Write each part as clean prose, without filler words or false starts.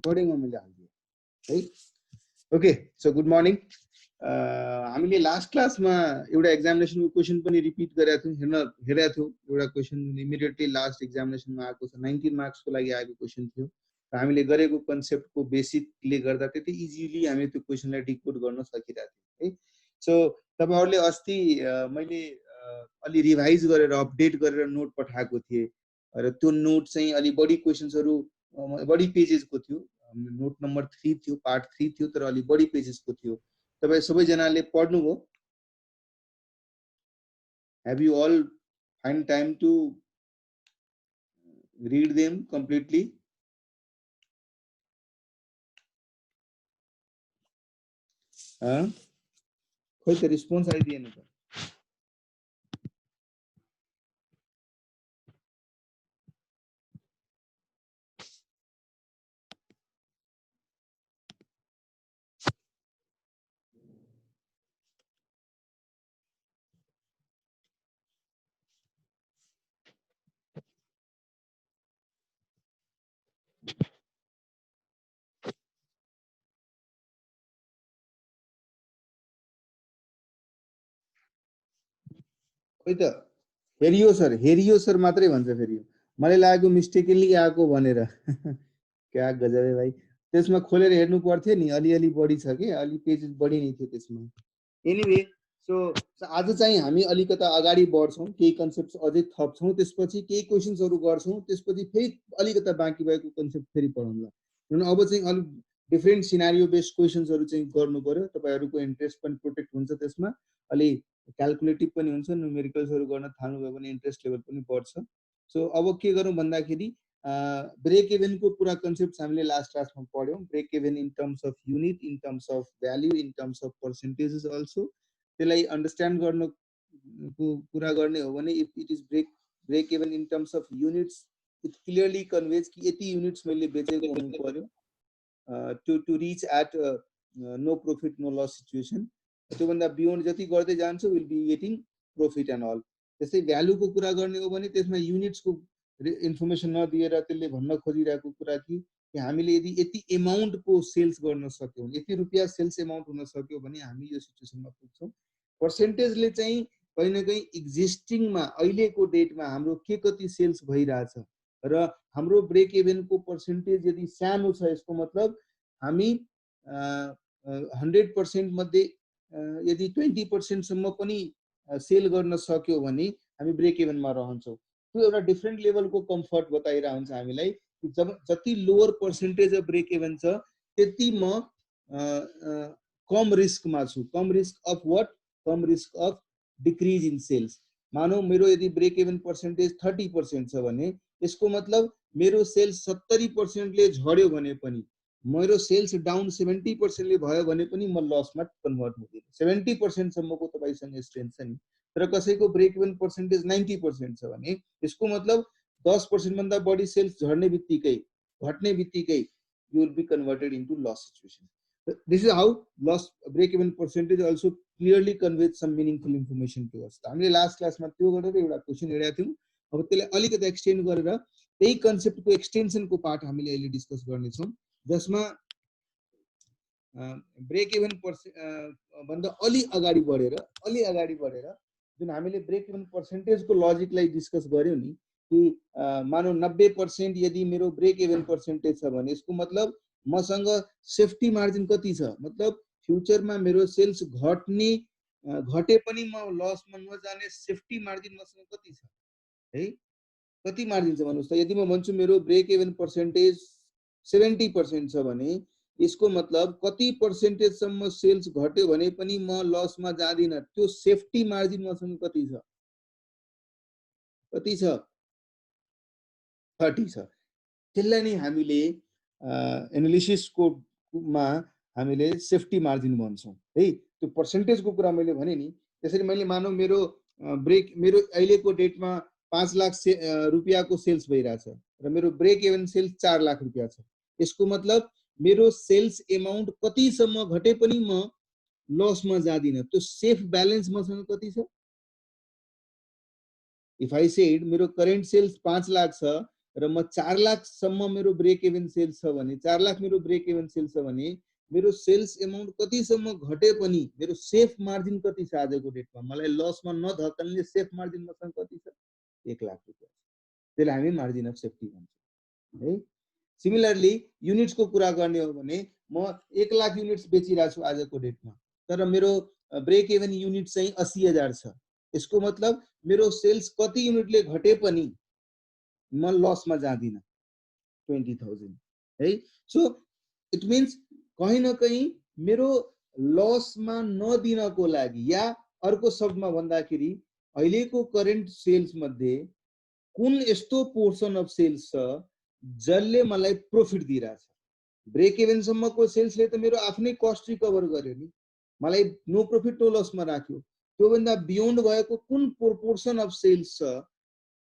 रेकर्डिङमा मैले हालिदिएँ है। Okay, so good morning. हामीले लास्ट क्लासमा एउटा एक्जामिनेसनको क्वेसन पनि रिपिट गरेका थियौँ, हेरेका थियौँ। एउटा क्वेसन इमिडिएटली लास्ट एक्जामिनेसनमा आएको छ, 19 मार्क्सको लागि आएको क्वेसन थियो। र हामीले गरेको कन्सेप्टको बेसिकले गर्दा त्यति इजिली हामी त्यो क्वेसनलाई डिकोड गर्न सकिरहेको थियौँ है। सो तपाईँहरूले अस्ति मैले अलि रिभाइज गरेर अपडेट गरेर नोट पठाएको थिएँ र त्यो नोट चाहिँ अलि बढी क्वेसन्सहरू बढी पेजेसको थियो। नोट नम्बर 3 थियो, पार्ट 3 थियो, तर अलि बढी पेजेसको थियो। तपाईं सबैजनाले पढ्नुभयो? Have you all find time to read them completely? खोइ त रिस्पोन्स आइदिएन त। खोइ त हेरियो सर मात्रै भन्छ फेरि। मलाई लागेको मिस्टेकली आएको भनेर। क्या गजब है भाइ। त्यसमा खोलेर हेर्नु पर्थ्यो नि, अलिअलि बढी छ कि, अलि पेजेस बढी नै थियो त्यसमा। एनीवे, सो आज चाहिँ हामी अलिकता अगाडि बढ्छौँ, केही कन्सेप्ट्स अझै थप्छौँ, त्यसपछि केही क्वेसन्सहरू गर्छौँ, त्यसपछि फेरि अलिकता बाँकी भएको कन्सेप्ट फेरि पढौँला। किनभने अब चाहिँ अलिक डिफ्रेन्ट सिनारियो बेस्ड क्वेसन्सहरू चाहिँ गर्नु पर्यो। तपाईँहरूको इन्ट्रेस्ट पनि प्रोटेक्ट हुन्छ, त्यसमा अलि क्यालकुलेटिभ पनि हुन्छ, न्युमेरिकल्सहरू गर्न थाल्नुभयो भने इन्ट्रेस्ट लेभल पनि बढ्छ। सो अब के गरौँ भन्दाखेरि ब्रेक इभेनको पुरा कन्सेप्ट हामीले लास्ट क्लासमा पढ्यौँ। Break even in terms of unit, in terms of value, in terms of percentages also. त्यसलाई अन्डरस्ट्यान्ड गर्नको कुरा गर्ने हो भने if it is break even in terms of units, it clearly conveys कि यति युनिट्स मैले बेचेको हुनु पर्यो to reach at no profit no loss situation. त्योभन्दा बियोन्ड जति गर्दै जान्छ will be getting profit and all. त्यस्तै भ्यालुको कुरा गर्ने हो भने त्यसमा युनिट्सको इन्फर्मेसन नदिएर त्यसले भन्न खोजिरहेको कुरा कि हामीले यदि यति एमाउन्टको सेल्स गर्न सक्यौँ, यति रुपियाँ सेल्स एमाउन्ट हुन सक्यो भने हामी यो सिचुएसनमा पुग्छौँ। पर्सेन्टेजले चाहिँ कहीँ न कहीँ एक्जिस्टिङमा अहिलेको डेटमा हाम्रो के कति सेल्स भइरहेछ र हाम्रो ब्रेक इभेनको पर्सेन्टेज यदि सानो छ, यसको मतलब हामी 100% मध्ये यदि 20% सम्म पनि सेल गर्न सक्यो भने हामी ब्रेक इभनमा रहन्छौँ। त्यो एउटा डिफ्रेन्ट लेभलको कम्फर्ट बताइरहेको हुन्छ हामीलाई कि जति lower percentage of break even छ त्यति म कम रिस्कमा छु। कम रिस्क अफ वाट? कम risk of decrease in sales. मानौ मेरो यदि ब्रेक इभन पर्सेन्टेज 30% छ भने यसको मतलब मेरो सेल्स 70% ले झर्यो भने पनि, मेरो सेल्स डाउन 70% ले भयो भने पनि म लसमा कन्भर्ट हुँदैन। 70% सम्मको तपाईसँग स्ट्रेन्थ छ नि। तर कसैको ब्रेक इभन पर्सेन्टेज 90% छ भने यसको मतलब 10% भन्दा बढी सेल्स झर्ने बित्तिकै, घट्ने बित्तिकै you will be converted into loss situation. This is how loss break even percentage also clearly conveys some meaningful information to us. हामीले लास्ट क्लासमा त्यो गरेर एउटा क्वेशन हेरेका थियौँ। अब त्यसलाई अलिकति एक्सटेन्ड गरेर त्यही कन्सेप्टको एक्सटेन्सनको पार्ट हामीले अहिले डिस्कस गर्नेछौँ, जसमा ब्रेक इभन भन्दा अलि अगाडि बढेर जुन हामीले ब्रेक इभन पर्सेन्टेजको लजिकलाई डिस्कस गर्यौँ नि कि मानौ 90% यदि मेरो ब्रेक इभन पर्सेन्टेज छ भने यसको मतलब मसँग सेफ्टी मार्जिन कति छ, मतलब फ्युचरमा मेरो सेल्स घटे पनि म लसमा नजाने सेफ्टी मार्जिन मसँग कति छ है। कति मार्जिन छ भन्नुस् त। यदि म भन्छु मेरो ब्रेक इभन पर्सेन्टेज 70% छ भने यसको मतलब कति पर्सेन्टेज सम्म सेल्स घट्यो भने पनि म लसमा जादिन, त्यो सेफ्टी मार्जिन मसँग कति छ? कति छ? 30 छ। त्यसलाई नै हामीले एनालिसिसको मा हामीले सेफ्टी मार्जिन भन्छौँ है। त्यो पर्सेन्टेजको कुरा मैले भने नि। त्यसरी मैले मानौ मेरो अहिलेको डेटमा 5 लाख रुपियाँको सेल्स भइरहेछ र मेरो ब्रेक इभन सेल्स 4 लाख रुपियाँ छ। यसको मतलब मेरो सेल्स एमाउन्ट कतिसम्म घटे पनि म लसमा जादिन, त्यो सेफ ब्यालेन्स मसँग कति छ? इफ आई सेड मेरो करेन्ट सेल्स 5 लाख छ र म 4 लाख सम्म मेरो ब्रेक इभन सेल्स छ भने 4 लाख मेरो ब्रेक इभन सेल्स छ भने मेरो सेल्स अमाउन्ट कतिसम्म घटे पनि मेरो सेफ मार्जिन कति छ आजको डेटमा मलाई लसमा नधक्कने सेफ मार्जिन मसँग कति छ 1 लाख रुपैयाँ त्यसलाई हामी मार्जिन अफ सेफ्टी भन्छौँ है सिमिलरली युनिट्सको कुरा गर्ने हो भने म 1 लाख युनिट्स बेचिरहेको छु आजको डेटमा तर मेरो ब्रेक इभन युनिट चाहिँ 80,000 छ यसको मतलब मेरो सेल्स कति युनिटले घटे पनि म लसमा जादिन 20,000 है सो इट मिन्स कहीं न कहीं मेरो लसमा नदिनको लागि या अर्को शब्दमा भन्दाखेरि अहिलेको करेन्ट सेल्स मध्ये कुन यस्तो पोर्सन अफ सेल्स छ जसले मलाई प्रॉफिट दिइराछ ब्रेक इभन सम्मको सेल्सले त मेरो आफ्नै कस्ट रिकभर गर्यो नि मलाई नो प्रॉफिट नो लसमा राख्यो त्यो भन्दा बियोन्ड भएको कुन प्रोपोर्सन अफ सेल्स छ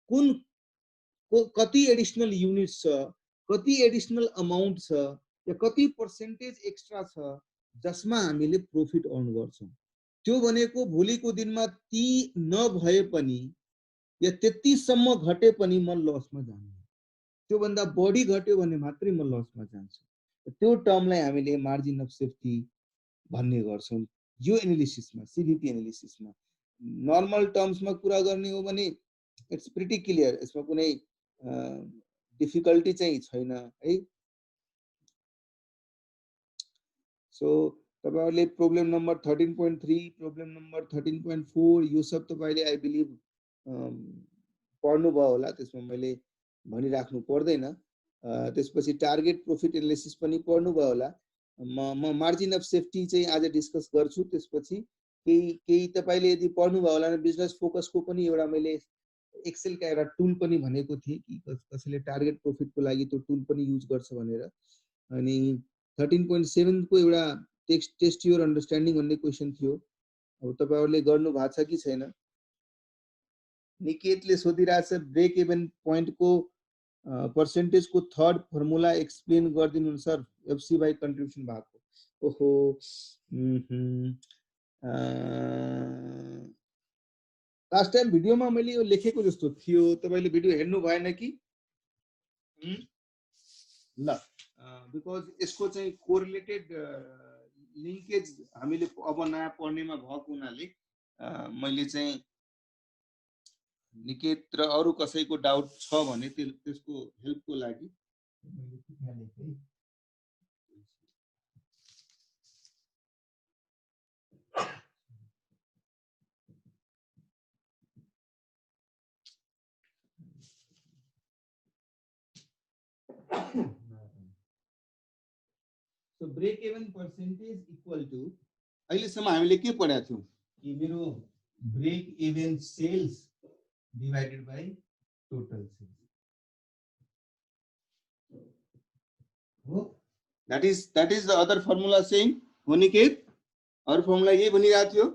कुन कति एडिशनल युनिट्स छ कति एडिशनल अमाउन्ट छ या कति पर्सेन्टेज एक्स्ट्रा छ जसमा हामीले प्रॉफिट अर्न गर्छौं त्यो भनेको भोलिको दिनमा ती नभए पनि या त्यतिसम्म घटे पनि म लसमा जान्दिन त्यो भन्दा बढी घट्यो भने मात्रै म लसमा जान्छु त्यो टर्मलाई हामीले मार्जिन अफ सेफ्टी भन्ने गर्छौं यो एनालिसिसमा सीबीपी एनालिसिसमा नर्मल टर्म्समा कुरा गर्ने हो भने इट्स प्रिटी क्लियर यसमा कुनै डिफिकल्टी चाहिँ छैन है सो तपाईहरुले प्रब्लम नम्बर 13.3 प्रब्लम नम्बर 13.4 यो सब तपाईले आई बिलिभ पढ्नु भयो होला त्यसमा मैले भनिराख्नु पर्दैन त्यसपछि टार्गेट प्रॉफिट एनालिसिस पनि पढ्नु भयो होला म मार्जिन अफ सेफ्टी चाहिँ आज डिस्कस गर्छु त्यसपछि केही तपाईले यदि पढ्नु भयो होला बिजनेस फोकसको पनि एउटा मैले एक्सेल का एउटा टुल पनि भनेको थिए कि कसैले टार्गेट प्रॉफिटको लागि त्यो टुल पनि युज गर्छ भनेर अनि 13.7 को एउटा टेस्ट योर अन्डरस्ट्यान्डिङ भन्ने क्वेशन थियो अब तपाईहरुले गर्नु भएको छ कि छैन निकेतले सोधिरहेछ ब्रेक इभन पोइन्ट को पर्सेन्टेज को थर्ड फर्मुला एक्सप्लेन गरिदिनु सर एफसी बाइ कन्ट्रिब्युसन भएको ओहो लास्ट टाइम भिडियोमा मैले यो लेखेको जस्तो थियो तपाईले भिडियो हेर्नु भएन कि ल बिकज यसको चाहिँ कोरिलेटेड लिंकेज हामीले अब नयाँ पढ्नेमा भएको हुनाले मैले चाहिँ निकेत र अरु कसैको डाउट छ भने त्यसको हेल्पको लागि मैले यहाँ लेखे So break even percentage equal to अहिलेसम्म हामीले के पढाएको थियौं कि मेरो break even sales divided by total sales हो that is the other formula saying हो निकेत अरु फर्मुला यही भनिरहेको थियो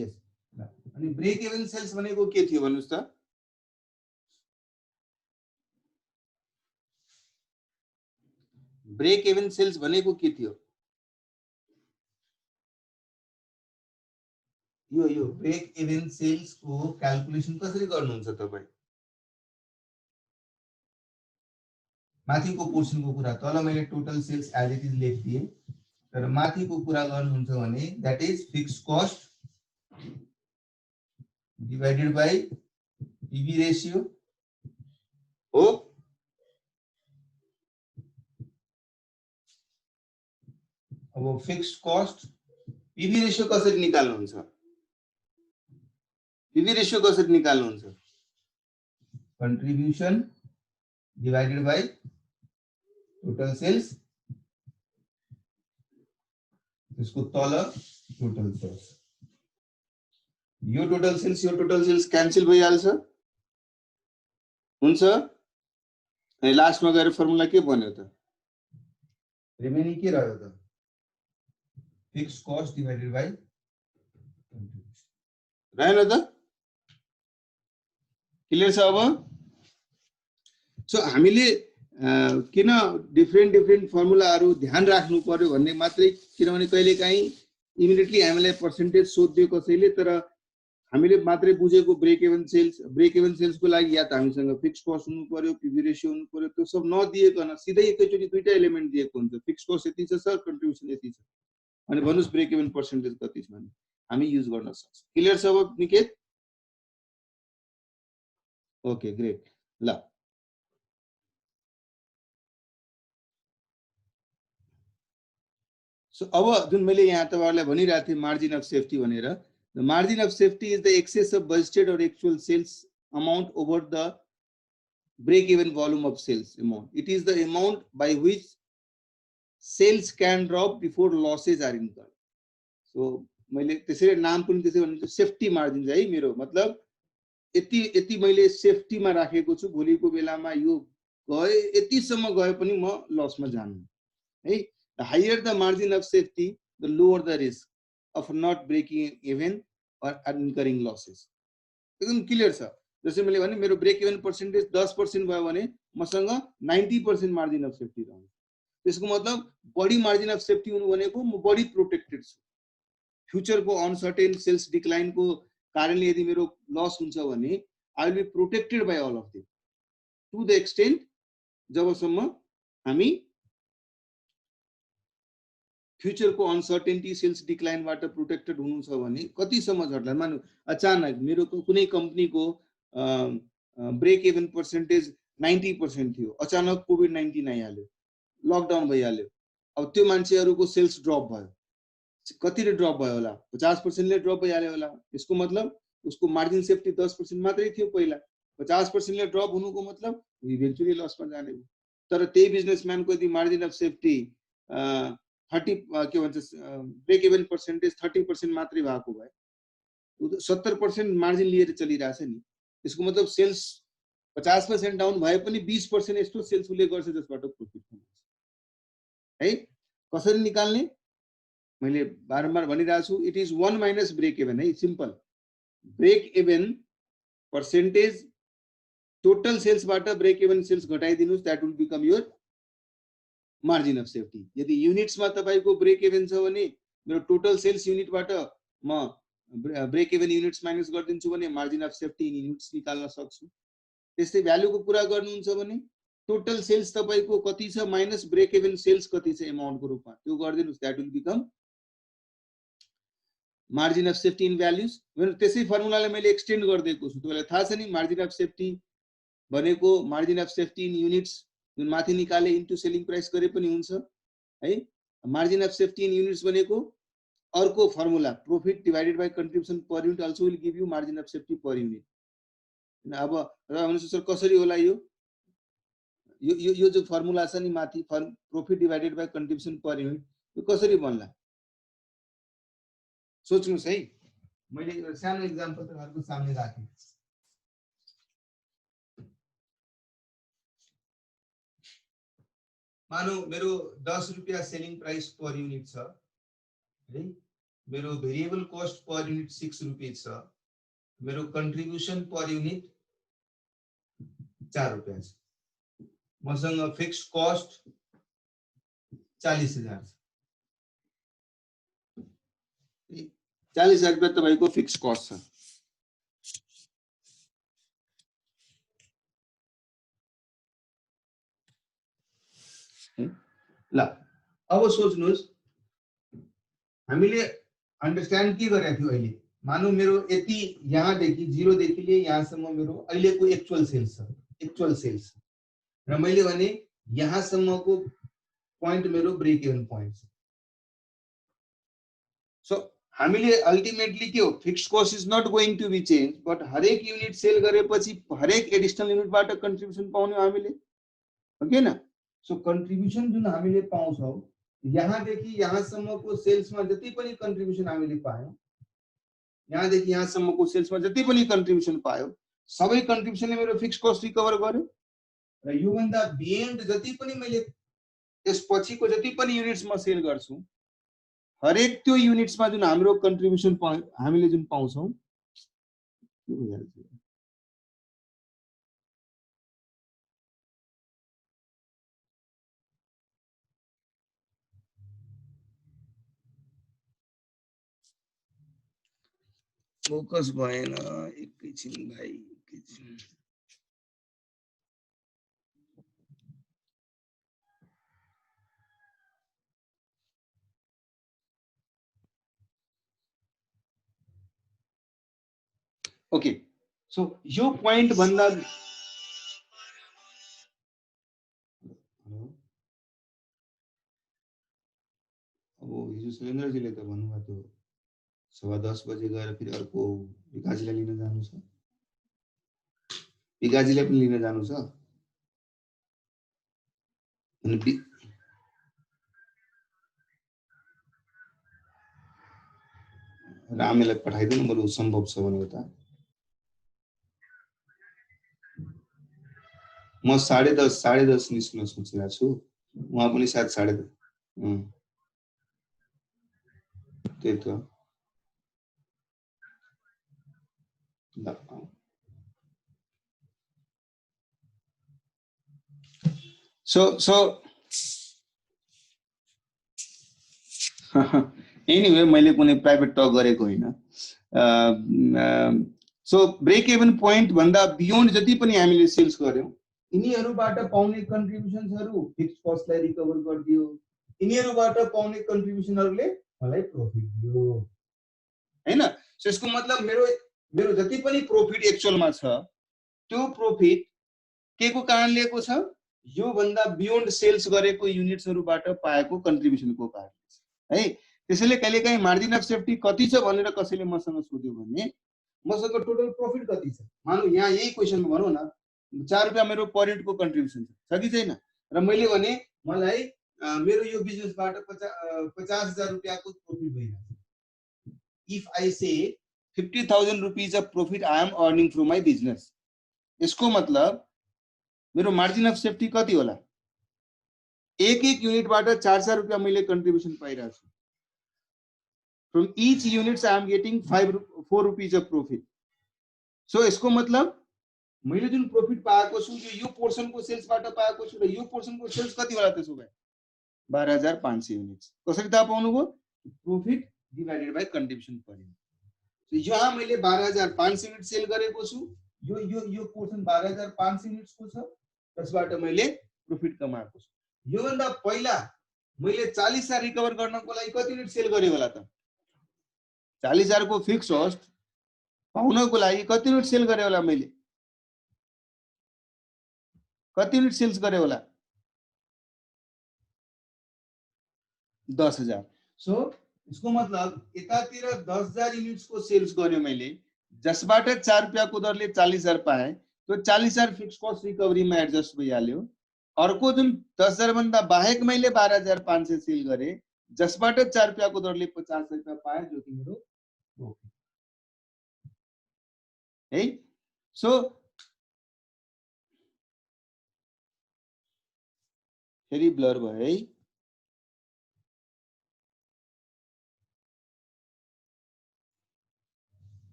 यस अनि ब्रेक इभन सेल्स भनेको के थियो भन्नुस् त ब्रेक इभन सेल्स भनेको के थियो यो ब्रेक इभन सेल्स को क्याल्कुलेसन कसरी गर्नुहुन्छ तपाई माथिको पोर्सनको कुरा तल मैले total sales as it is लेखिदिए तर माथिको कुरा गर्नुहुन्छ भने that is fixed cost divided by PV ratio हो अब फिक्स्ड कस्ट पीवी रेशियो कसरी निकाल्नुहुन्छ पीवी रेशियो कसरी निकाल्नुहुन्छ contribution divided by total sales त्यसको तल टोटल सेल्स यो टोटल सेल्स क्यान्सल भइहाल्छ हुन्छ अनि लास्टमा गएर फर्मुला के बन्यो त रिमेनिङ के रह्यो त फिक्स्ड कस्ट डिवाइडेड बाइ रहेन त क्लियर छ अब सो हामीले किन डिफरेन्ट फर्मुलाहरु ध्यान राख्नु पर्यो भन्ने मात्रै किनभने कहिलेकाहीँ इमिडिएटली हामीलाई पर्सेन्टेज सोध्यो कसैले तर हामीले मात्रै बुझेको ब्रेक इभन सेल्सको लागि या त हामीसँग फिक्स कस्ट हुनु पर्यो, पीवी रेशियो हुनु पर्यो, त्यो सब नदिएकन सिधै एकैचोटि दुईटा एलिमेन्ट दिएको हुन्छ, फिक्स कस्ट यति छ सर, कन्ट्रिब्युसन यति छ, अनि भन्नुस् ब्रेक इभन पर्सेन्टेज कति छ भने हामी युज गर्न सक्छौँ। क्लियर छ अब निकेत? Okay great. ल सो अब जुन मैले यहाँ तपाईहरुलाई भनिरहेको थिएँ मार्जिन अफ सेफ्टी भनेर, the margin of safety is the excess of budgeted or actual sales amount over the break even volume of sales amount. It is the amount by which sales can drop before losses are incurred. So मैले त्यसैले नाम पनि त्यसै भन्छु safety margin है, मेरो मतलब यति यति मैले सेफ्टीमा राखेको छु, भोलिको बेलामा यो गए यतिसम्म गए पनि म लसमा जान्नु है। The higher the margin of safety, the lower the risk of not breaking even or incurring losses. एकदम क्लियर छ। जस्तै मैले भने मेरो ब्रेक इभन पर्सेन्टेज 10% भयो भने मसँग 90% मार्जिन अफ सेफ्टी रहन्छ। त्यसको मतलब बढी मार्जिन अफ सेफ्टी हुनु भनेको म बढी प्रोटेक्टेड छु। फ्युचरको अनसर्टेन सेल्स डिक्लाइनको कारणले यदि मेरो लस हुन्छ भने I will be protected by all of them to the extent जबसम्म हामी फ्युचरको अनसर्टेनिटी सेल्स डिक्लाइनबाट प्रोटेक्टेड हुनु छ भने कतिसम्म झर्ला मान्नु अचानक मेरो कुनै कम्पनीको ब्रेक इभन पर्सेन्टेज 90% थियो, अचानक कोभिड-19 आइहाल्यो, लकडाउन भइहाल्यो, अब त्यो मान्छेहरूको सेल्स ड्रप भयो, कतिले ड्रप भयो होला, 50% ले ड्रप भइहाल्यो होला। यसको मतलब उसको मार्जिन सेफ्टी 10% मात्रै थियो पहिला, 50% ले ड्रप हुनुको मतलब इभेन्चुअली लसमा जाने भयो। तर त्यही बिजनेसम्यानको यदि मार्जिन अफ सेफ्टी 30 के भन्छ ब्रेक इभन पर्सेन्टेज 30% मात्रै भएको भए 70% मार्जिन लिएर चलिरहेछ नि, त्यसको मतलब सेल्स 50% डाउन भए पनि 20% यस्तो सेल्स उसले गर्छ जसबाट प्रफिट कमाउँछ है। कसरी निकाल्ने मैले बारम्बार भनिरहेको छु, it is 1 minus break even है, simple. Break even percentage total सेल्सबाट ब्रेक इभन सेल्स घटाइदिनुस्, that will become your margin of safety. यदि युनिट्समा तपाईको ब्रेक इभन छ भने मेरो टोटल सेल्स युनिटबाट म ब्रेक इभन युनिट्स माइनस गरिदिन्छु भने margin of safety in units निकाल्न सक्छु। त्यस्तै भ्यालुको कुरा गर्नुहुन्छ भने टोटल सेल्स तपाईको कति छ माइनस ब्रेक इभन सेल्स कति छ अमाउन्टको रूपमा, त्यो गरिदिनुस्, that will become margin of safety in values. त्यसै फर्मुलालाई मैले एक्सटेन्ड गरिदिएको छु, तपाईलाई थाहा छ नि मार्जिन अफ सेफ्टी भनेको margin of safety in units जुन माथि निकाले इन्टु सेलिङ प्राइस गरे पनि हुन्छ है। Margin of safety in units भनेको अर्को formula profit divided by contribution per unit also will give you margin of safety per unit. अब भन्नुहोस् सर कसरी होला यो यो जो फर्मुला छ नि माथि profit divided by contribution per unit, यो कसरी बन्ला सोच्नुस् है। मैले एउटा सानो एक्जाम्पल तपाईहरुको सामने राखेँ। मानौ मेरो 10 रुपैयाँ सेलिङ प्राइस पर युनिट छ है, मेरो भेरिएबल कस्ट पर युनिट 6 रुपैयाँ छ, मेरो कन्ट्रिब्युसन पर युनिट 4 रुपैयाँ छ, मसँग फिक्स कस्ट 40,000 छ। 40,000 रुपैयाँ तपाईको फिक्स कस्ट छ। ल अब सोच्नुस् हामीले अन्डरस्ट्यान्ड के गरेका थियौ अहिले। मानौ मेरो यति यहाँदेखि 0 देखि लिएर यहाँसम्म मेरो अहिलेको एक्चुअल सेल्स छ, एक्चुअल सेल्स र मैले भने यहाँसम्मको पोइन्ट मेरो ब्रेक इभन पोइन्ट छ। सो हामीले अल्टिमेटली के हो, fix cost is not going to be change, but हरेक युनिट सेल गरेपछि हरेक एडिशनल युनिटबाट कन्ट्रिब्युसन पाउने हामीले हो कि हैन। सो कन्ट्रिब्युसन जुन हामीले पाउँछौ यहाँदेखि यहाँसम्मको सेल्समा जति पनि कन्ट्रिब्युसन हामीले पायौं, यहाँदेखि यहाँसम्मको सेल्समा जति पनि कन्ट्रिब्युसन पायो सबै कन्ट्रिब्युसनले मेरो फिक्स कस्ट रिकभर गर्यो र यो भन्दा बियोन्ड जति पनि मैले त्यसपछिको जति पनि युनिट्स म सेल गर्छु हरेक त्यो युनिट्समा जुन हाम्रो कन्ट्रिब्युसन हामीले जुन पाउँछौ के भइहाल्छ। फोकस भएन एकैछिन भाइ एकैछिन। ओके सो यो पोइन्ट भन्दा अब हिजो सुरेन्द्रजीले त भन्नुभयो त्यो 10:15 बजे गएर फेरि अर्को विकासजीलाई लिन जानु छ, विकासजीलाई पनि लिन जानु छ अनि रामेलाई पठाइदिनु बरु सम्भव छ भने उता। म 10:30 निस्किन सोचिरहेको छु, उहाँ पनि सायद 10:30 त्यही त सो एनीवे मैले कुनै प्राइभेट टक गरेको होइन। सो ब्रेक इभन पोइन्ट भन्दा बियोन्ड जति पनि हामीले सेल्स गर्यौं यिनीहरूबाट पाउने कन्ट्रिब्युसन्सहरू फिक्स्ड कस्टलाई रिकभर गरिदियो, यिनीहरूबाट पाउने कन्ट्रिब्युसनहरूले मलाई प्रफिट दियो हैन। सो यसको मतलब मेरो जति पनि प्रफिट एक्चुअलमा छ त्यो प्रफिट के को कारण लिएको छ, यो भन्दा बियोन्ड सेल्स गरेको युनिट्सहरूबाट पाएको कन्ट्रिब्युसनको कारण है। त्यसैले कहिलेकाहीँ मार्जिन अफ सेफ्टी कति छ भनेर कसैले मसँग सोध्यो भने मसँग टोटल प्रफिट कति छ, मानौ यहाँ यही क्वेशनमा भनौँ न 4 रुपैयाँ मेरो पर युनिटको कन्ट्रिब्युसन छ कि छैन, र मैले भने मलाई मेरो यो बिजनेसबाट 50,000 रुपैयाँको प्रफिट भइरहेछ। If I say 50,000 rupees of profit I am earning from my business, यसको मतलब मेरो मार्जिन अफ सेफ्टी कति होला, एक युनिटबाट 4 रुपैयाँ मैले कन्ट्रिब्युसन पाइरहेको छु। From each units I am getting 4 rupees of profit. So यसको मतलब मैले जुन प्रफिट पाएको छु यो पोर्सनको सेल्सबाट पाएको छु र यो पोर्सनको सेल्स कति होला त्यसो भए 12,500 युनिट्स। कसरी थाहा पाउनुभयो, profit divided by contribution per unit. So यहाँ मैले 12,500 युनिट सेल गरेको छु, यो पोर्सन 12,500 युनिट्सको छ, त्यसबाट मैले प्रफिट कमाएको छु। यो भन्दा पहिला मैले 40,000 रिकभर गर्नको लागि कति युनिट सेल गरे होला त, 40,000 को फिक्स कस्ट पाउनको लागि कति युनिट सेल गरे होला, मैले कति युनिट सेल्स गरे होला, 10,000। सो यसको मतलब यतातिर 10,000 युनिट्सको सेल्स गर्यो मैले, जसबाट 4 रुपैयाँको दरले 40,000 पाए, त्यो 40,000 फिक्स कस्ट रिकभरीमा एडजस्ट भइहाल्यो। अर्को जुन 10,000 भन्दा बाहेक मैले 12,500 सेल गरे, जसबाट 4 रुपैयाँको दरले 50 रुपैयाँ पाए, जो कि मेरो प्रफिट है। सो फेरि ब्लर भयो है,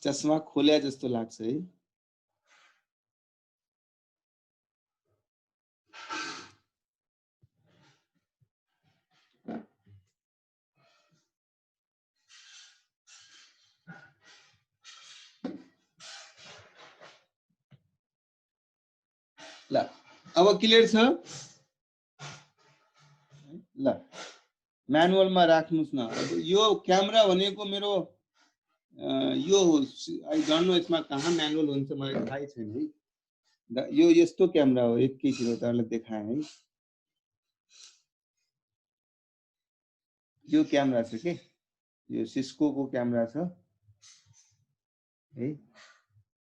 चस्मा खोल्या जस्तो लाग्छ है। ल अब क्लियर छ, ल म्यानुअलमा राख्नुस् न। अब यो क्यामेरा भनेको मेरो यो आई डोन्ट नो यसमा कहाँ म्यानुअल हुन्छ मलाई थाहै छैन है। यो यस्तो क्यामेरा हो, एकैछिन तपाईँलाई देखाएँ है। यो क्यामेरा छ के, यो सिस्कोको क्यामेरा छ है।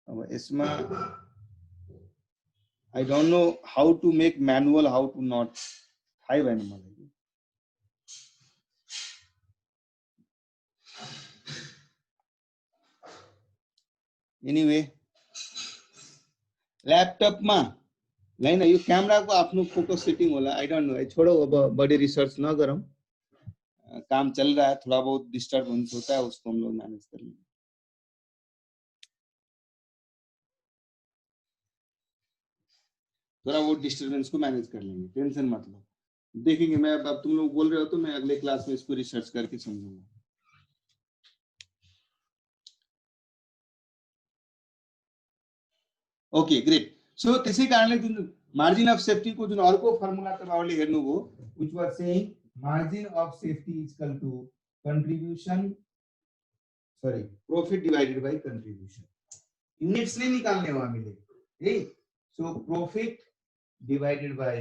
अब यसमा I don't know how to make manual, how to not, थाहै भएन मलाई। एनीवे ल्यापटपमा होइन, यो क्यामेराको आफ्नो फोकस सेटिङ होला, आई डोन्ट नो, छोडो अब बड़ी रिसर्च न गरौँ, काम चल रहा है, थोड़ा बहुत डिस्टर्बेंस होता है, उसको हम लोग मैनेज कर लेंगे। थोड़ा बहुत डिस्टर्बेंस को मैनेज कर लेंगे, टेंशन मत लो, देखेंगे। मैं अब तुम लोग बोल रहे हो तो मैं अगले क्लास में इसको रिसर्च करके समझूंगा। ओके ग्रेट सो त्यसै कारणले जुन मार्जिन अफ सेफ्टी को जुन अर्को फर्मुला तपाईहरुले हेर्नुभयो which was saying margin of safety is equal to contribution sorry profit divided by contribution units नै निकाल्ने हो हामीले है so profit divided by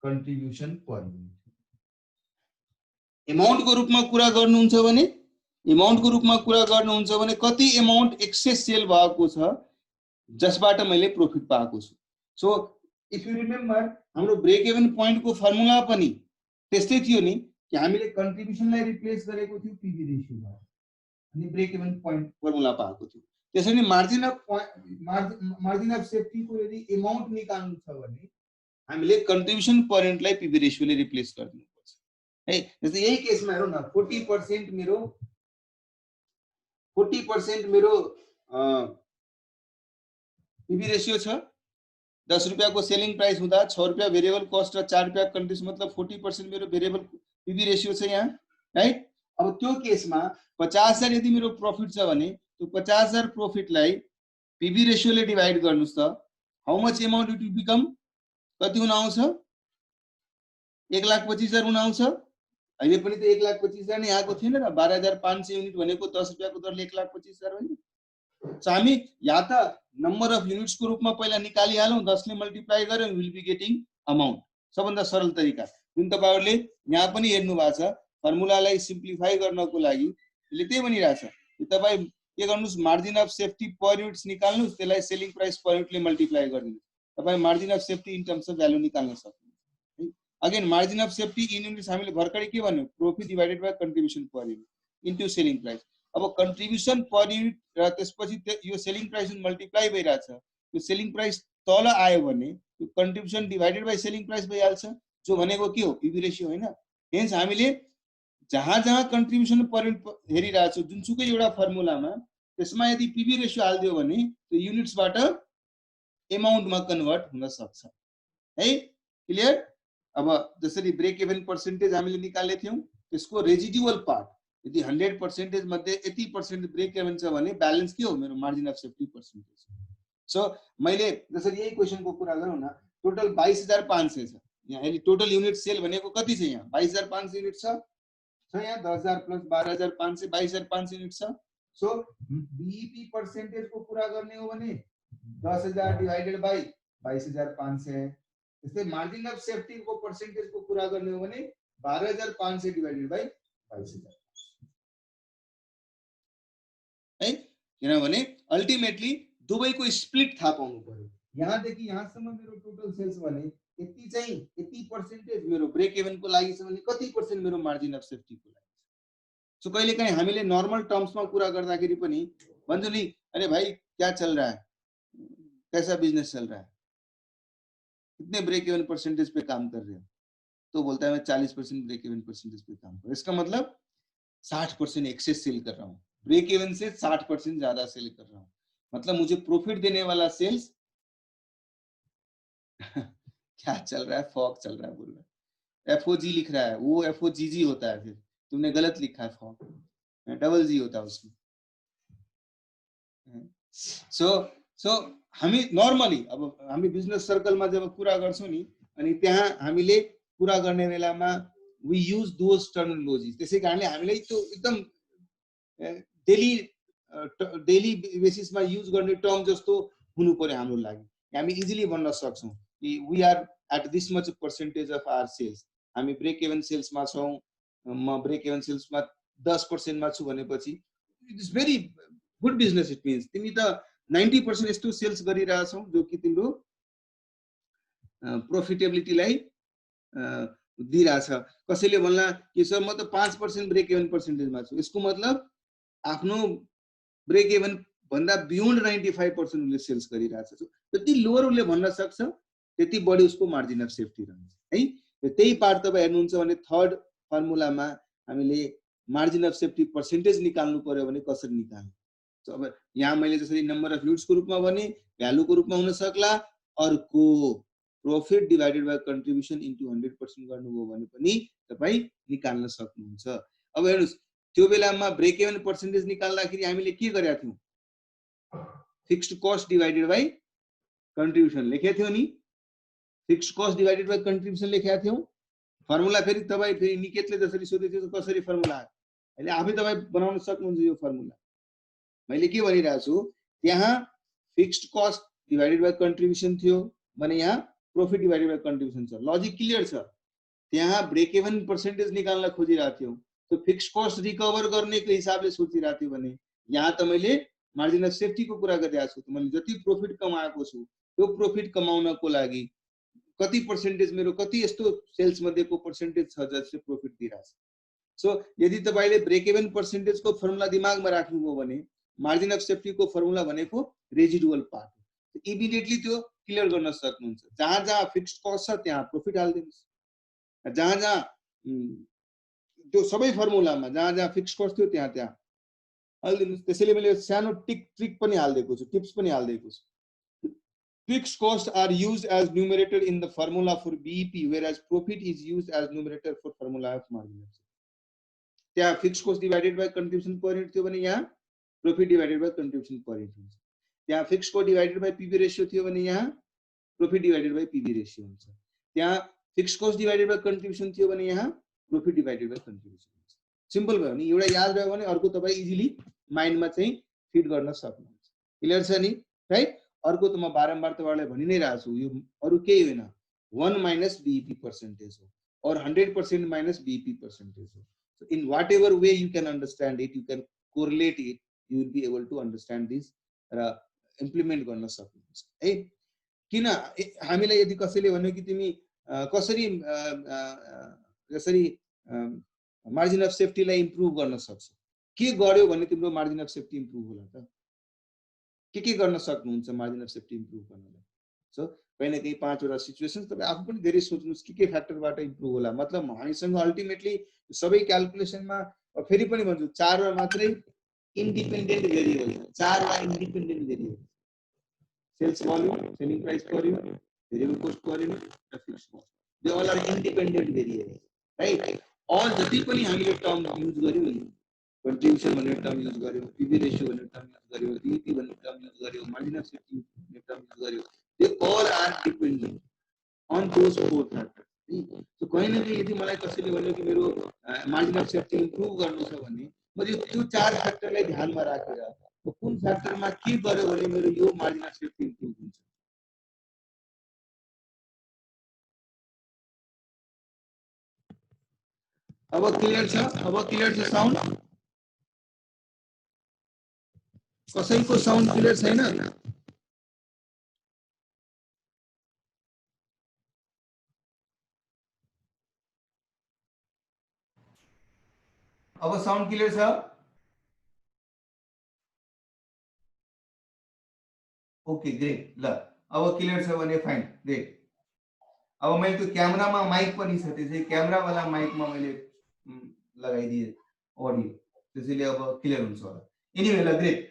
contribution per unit amount को रूपमा कुरा गर्नुहुन्छ भने अमाउन्ट को रूपमा कुरा गर्नुहुन्छ भने कति अमाउन्ट एक्सेस सेल भएको छ जसबाट मैले प्रॉफिट पाएको छु सो इफ यु रिमेम्बर हाम्रो ब्रेक इभन पॉइंट को फर्मुला पनि त्यस्तै थियो नि कि हामीले कन्ट्रिब्युसनलाई रिप्लेस गरेको थियो पीवी रेशियोबाट अनि ब्रेक इभन पॉइंट फर्मुला पाएको थियो त्यसैले मार्जिन अफ सेफ्टी को यदि अमाउन्ट निकाल्नु छ भने हामीले कन्ट्रिब्युसन पर युनिटलाई पीवी रेशियोले रिप्लेस गर्नुपर्छ है जस्तै यही केसमा हेरौँ न 40% मेरो पीवी रेशियो छ 10 रुपैयाँ को सेलिङ प्राइस हुँदा 6 रुपैयाँ भेरिएबल कस्ट र 4 रुपैयाँ कन्ट्रिब्युसन मतलब 40% मेरो भेरिएबल पीवी रेशियो छ यहाँ राइट अब त्यो केसमा 50,000 यदि मेरो प्रॉफिट छ भने त्यो 50,000 प्रॉफिटलाई पीवी रेशियोले डिवाइड गर्नुस् त how much amount it will become कति हुन आउँछ 1,25,000 हुन आउँछ अहिले पनि त 1,25,000 नै आएको थिएन र 12,500 युनिट भनेको 10 रुपैयाँ को दरले 1,25,000 होइन सो हामी या त नम्बर अफ युनिट्स को रूपमा पहिला निकालिहालौं 10 ले मल्टिप्लाई गर्यौं विल बी गेटिङ अमाउन्ट सबभन्दा सरल तरिका जुन तपाईहरुले यहाँ पनि हेर्नु भएको छ फर्मुलालाई सिम्प्लिफाई गर्नको लागि यसले त्यही भनिरहेछ कि तपाई के गर्नुस् margin of safety per units निकाल्नुस् त्यसलाई सेलिङ प्राइस पर युनिटले मल्टिप्लाई गरिदिनुस् तपाई margin of safety in terms of value निकाल्न सक्नुहुन्छ again margin of safety in units हामीले भर्खरै के भन्यौ profit divided by contribution per unit into selling price अब कन्ट्रिब्युसन पर युनिट र त्यसपछि यो सेलिङ प्राइस मल्टिप्लाई भइराछ यो सेलिङ प्राइस तल आयो भने यो contribution divided by selling price भइहाल्छ जो भनेको के हो पीवी रेशियो हैन हेन्स हामीले जहाँ जहाँ कन्ट्रिब्युसन पर युनिट हेरिराछौं जुनसुकै एउटा फर्मुलामा त्यसमा यदि पीवी रेशियो हाल्दियो भने त्यो युनिट्सबाट अमाउन्टमा कन्भर्ट हुन सक्छ है क्लियर अब जसरी ब्रेक इभन पर्सेन्टेज हामीले निकाल्ने थियौं त्यसको रेजिडुअल पार्ट यदि 100% मध्ये 80% ब्रेक इभन छ भने ब्यालेन्स के हो मेरो margin of safety percentage so मैले जसरी यही क्वेशनको कुरा गरौँ न टोटल 22,500 छ यहाँ अहिले टोटल युनिट सेल भनेको कति छ यहाँ 22,500 युनिट छ यहाँ 10,000 प्लस 12,500 22,500 युनिट छ सो बीईपी पर्सेन्टेज को कुरा गर्ने हो भने 10,000 डिवाइडेड बाइ 22,500 त्यस्तै मार्जिन अफ सेफ्टी को पर्सेन्टेज को कुरा गर्ने हो भने 12,500 डिवाइडेड बाइ 22,000 है किनभने अल्टिमेटली दुवैको स्प्लिट थाहा पाउनु पर्यो यहाँदेखि यहाँसम्म मेरो टोटल सेल्स भने यति चाहिँ 80% मेरो ब्रेक इभन को लागि छ भने कति पर्सेन्ट मेरो मार्जिन अफ सेफ्टी को लागि छ सो कहिलेकाहीँ हामीले नर्मल टर्म्समा कुरा गर्दाखेरि पनि भन्छौं नि अरे भाई क्या चल रहा है कैसा बिजनेस चल रहा है कितने ब्रेक इवन परसेंटेज पे काम कर रहे हो तो बोलता है मैं 40% ब्रेक इवन परसेंटेज पे काम कर रहा हूं इसका मतलब 60% एक्सेस सेल कर रहा हूं ब्रेक इवन से 60% ज्यादा सेल कर रहा हूं मतलब मुझे प्रॉफिट देने वाला सेल्स क्या चल रहा है फॉग चल रहा है बोल रहा है एफओजी लिख रहा है वो एफओजीजी होता है फिर तुमने गलत लिखा है फॉग डबल जी होता है उसमें सो हामी नर्मली अब हामी बिजनेस सर्कलमा जब कुरा गर्छौं नि अनि त्यहाँ हामीले कुरा गर्ने बेलामा वी युज दोज टर्मिनोलॉजीज त्यसै कारणले हामीले त्यो एकदम डेली बेसिसमा युज गर्ने टर्म जस्तो हुनु पर्यो हाम्रो लागि हामी इजिली भन्न सक्छौं कि we are at this much percentage of our sales हामी ब्रेक इवन सेल्समा छौं म ब्रेक इवन सेल्समा 10% मा छु भनेपछि it is very good business it means तिमी त 90% यस्तो सेल्स गरिरहेछौ जो कि तिम्रो प्रॉफिटेबिलिटीलाई दिइराछ कसैले भन्ला कि सर म त 5% ब्रेक इवन पर्सेन्टेजमा छु यसको मतलब आफ्नो ब्रेक इवन भन्दा बियोन्ड 95% उले सेल्स गरिरहेछ जति लोअर उले भन्न सक्छ त्यति बढी उसको मार्जिन अफ सेफ्टी रहन्छ है त्यही पार्ट तपाईं हेर्नुहुन्छ भने थर्ड फर्मुलामा हामीले मार्जिन अफ सेफ्टी पर्सेन्टेज निकाल्नु पर्यो भने कसरी निकाल्ने So, अब यहाँ मैले जसरी नम्बर अफ युनिट्स को रूपमा भने भ्यालु को रूपमा हुन सक्ला अर्को profit divided by contribution into 100% गर्नुभयो भने पनि तपाई निकाल्न सक्नुहुन्छ अब हेर्नुस् त्यो बेलामा ब्रेक इवन पर्सेन्टेज निकाल्दाखेरि हामीले के गरेका थियौ fixed cost divided by contribution लेखेको थियो नि, fixed cost divided by contribution लेखेको थियौँ। फर्मुला फेरि तपाईँ फेरि निकेतले जसरी सोधेको थियो कसरी फर्मुला आयो, अहिले आफै तपाईँ बनाउन सक्नुहुन्छ यो फर्मुला। मैले के भनिरहेको छु, त्यहाँ fixed cost divided by contribution थियो भने यहाँ प्रॉफिट डिवाइडेड बाई कन्ट्रिब्युसन छ। लजिक क्लियर छ। त्यहाँ ब्रेक इभन पर्सेन्टेज निकाल्न खोजिरहेको थियौँ, त्यो फिक्स्ड कस्ट रिकभर गर्नेको हिसाबले सोचिरहेको थियो भने यहाँ त मैले मार्जिन अफ सेफ्टीको कुरा गरिरहेको छु। मैले जति प्रॉफिट कमाएको छु त्यो प्रॉफिट कमाउनको लागि कति पर्सेन्टेज मेरो कति यस्तो सेल्स मध्येको पर्सेन्टेज छ जसले प्रॉफिट दिइरहेछ। सो यदि तपाईले ब्रेक इभन पर्सेन्टेजको फर्मुला दिमागमा राख्नुभयो भने मार्जिन अफ सेफ्टीको फर्मुला भनेको रेजिडुअल पार्ट हो। इमिडिएटली त्यो क्लियर गर्न सक्नुहुन्छ। जहाँ जहाँ फिक्स्ड कस्ट छ त्यहाँ प्रॉफिट हाल्दिनुस्, जहाँ जहाँ त्यो सबै फर्मुलामा जहाँ जहाँ फिक्स्ड कस्ट थियो त्यहाँ त्यहाँ हाल्दिनुस्। त्यसैले मैले सानो ट्रिक पनि हाल्दिएको छु, टिप्स पनि हाल्दिएको छु। Fixed costs are used as numerator in the formula for BEP, whereas profit is used as numerator for formula of margin of safety. त्यहाँ fixed cost divided by contribution per unit थियो भने यहाँ profit divided by contribution per unit हुन्छ। त्यहाँ fixed cost divided by PV ratio थियो भने यहाँ profit divided by PV ratio हुन्छ। त्यहाँ fixed cost divided by contribution थियो भने यहाँ profit divided by contribution हुन्छ। सिम्पल भयो नि, एउटा याद रह्यो भने अर्को तपाईँ इजिली माइन्डमा चाहिँ फिट गर्न सक्नुहुन्छ। क्लियर छ नि, राइट? अर्को त म बारम्बार तपाईहरुलाई भनि नै रहेको छु, यो अरु केही होइन, 1 माइनस बीईपी पर्सेन्टेज हो और 100% माइनस बीईपी पर्सेन्टेज हो। So in whatever way you can understand it, you can correlate it, you will be able to understand this र इम्प्लिमेन्ट गर्न सक्नुहुन्छ है। किन हामीलाई यदि कसैले भन्यो कि तिमी कसरी यसरी मार्जिन अफ सेफ्टीलाई इम्प्रुभ गर्न सक्छौ, के गर्यो भने तिम्रो मार्जिन अफ सेफ्टी इम्प्रुभ होला त? के गर्न सक्नुहुन्छ मार्जिन अफ सेफ्टी इम्प्रुभ गर्नलाई? सो कहीं न कहीं 5 वटा सिचुएसन्स तपाईं आफू पनि धेरै सोच्नुस् के फ्याक्टरबाट इम्प्रुभ होला। मतलब हामीसँग अल्टिमेटली सबै क्याल्कुलेसनमा फेरि पनि भन्छु 4 मा मात्रै इन्डिपेन्डेन्ट भेरिएबल छ। 4 वा independent variable, sales volume, selling price per unit, variable cost per unit र fixed cost, they all are independent variable, right? All जति पनि हामीले टर्म युज गर्यौं नि, कन्ट्रिब्युसन भन्ने टर्म युज गर्यो, पीवी रेशियो भन्ने टर्म युज गर्यो, बीईपी भन्ने टर्म युज गर्यो, मार्जिन अफ सेफ्टी भन्ने टर्म युज गर्यो, they all are dependent on those 4 factors. So कहीं न कहीं यदि मलाई कसैले भन्यो कि मेरो मार्जिन अफ सेफ्टी इम्प्रुभ गर्नु छ भने मैले त्यो 4 फ्याक्टरलाई ध्यानमा राखेर कुन फ्याक्टरमा के गर्यो भने मेरो यो मार्जिन अफ सेफ्टी इम्प्रुभ हुन्छ। अब क्लियर छ? अब क्लियर छ साउन्ड? कसैको साउन्ड क्लियर छैन? अब साउन्ड क्लियर छ? Okay great. ल अब क्लियर छ भने फाइन, ग्रेट। अब मैले त्यो क्यामेरामा माइक पनि छ, त्यसै क्यामेरा वाला माइकमा मैले लगाइदिए अडियो, त्यसैले अब क्लियर हुन्छ होला। एनीवे ल ग्रेट।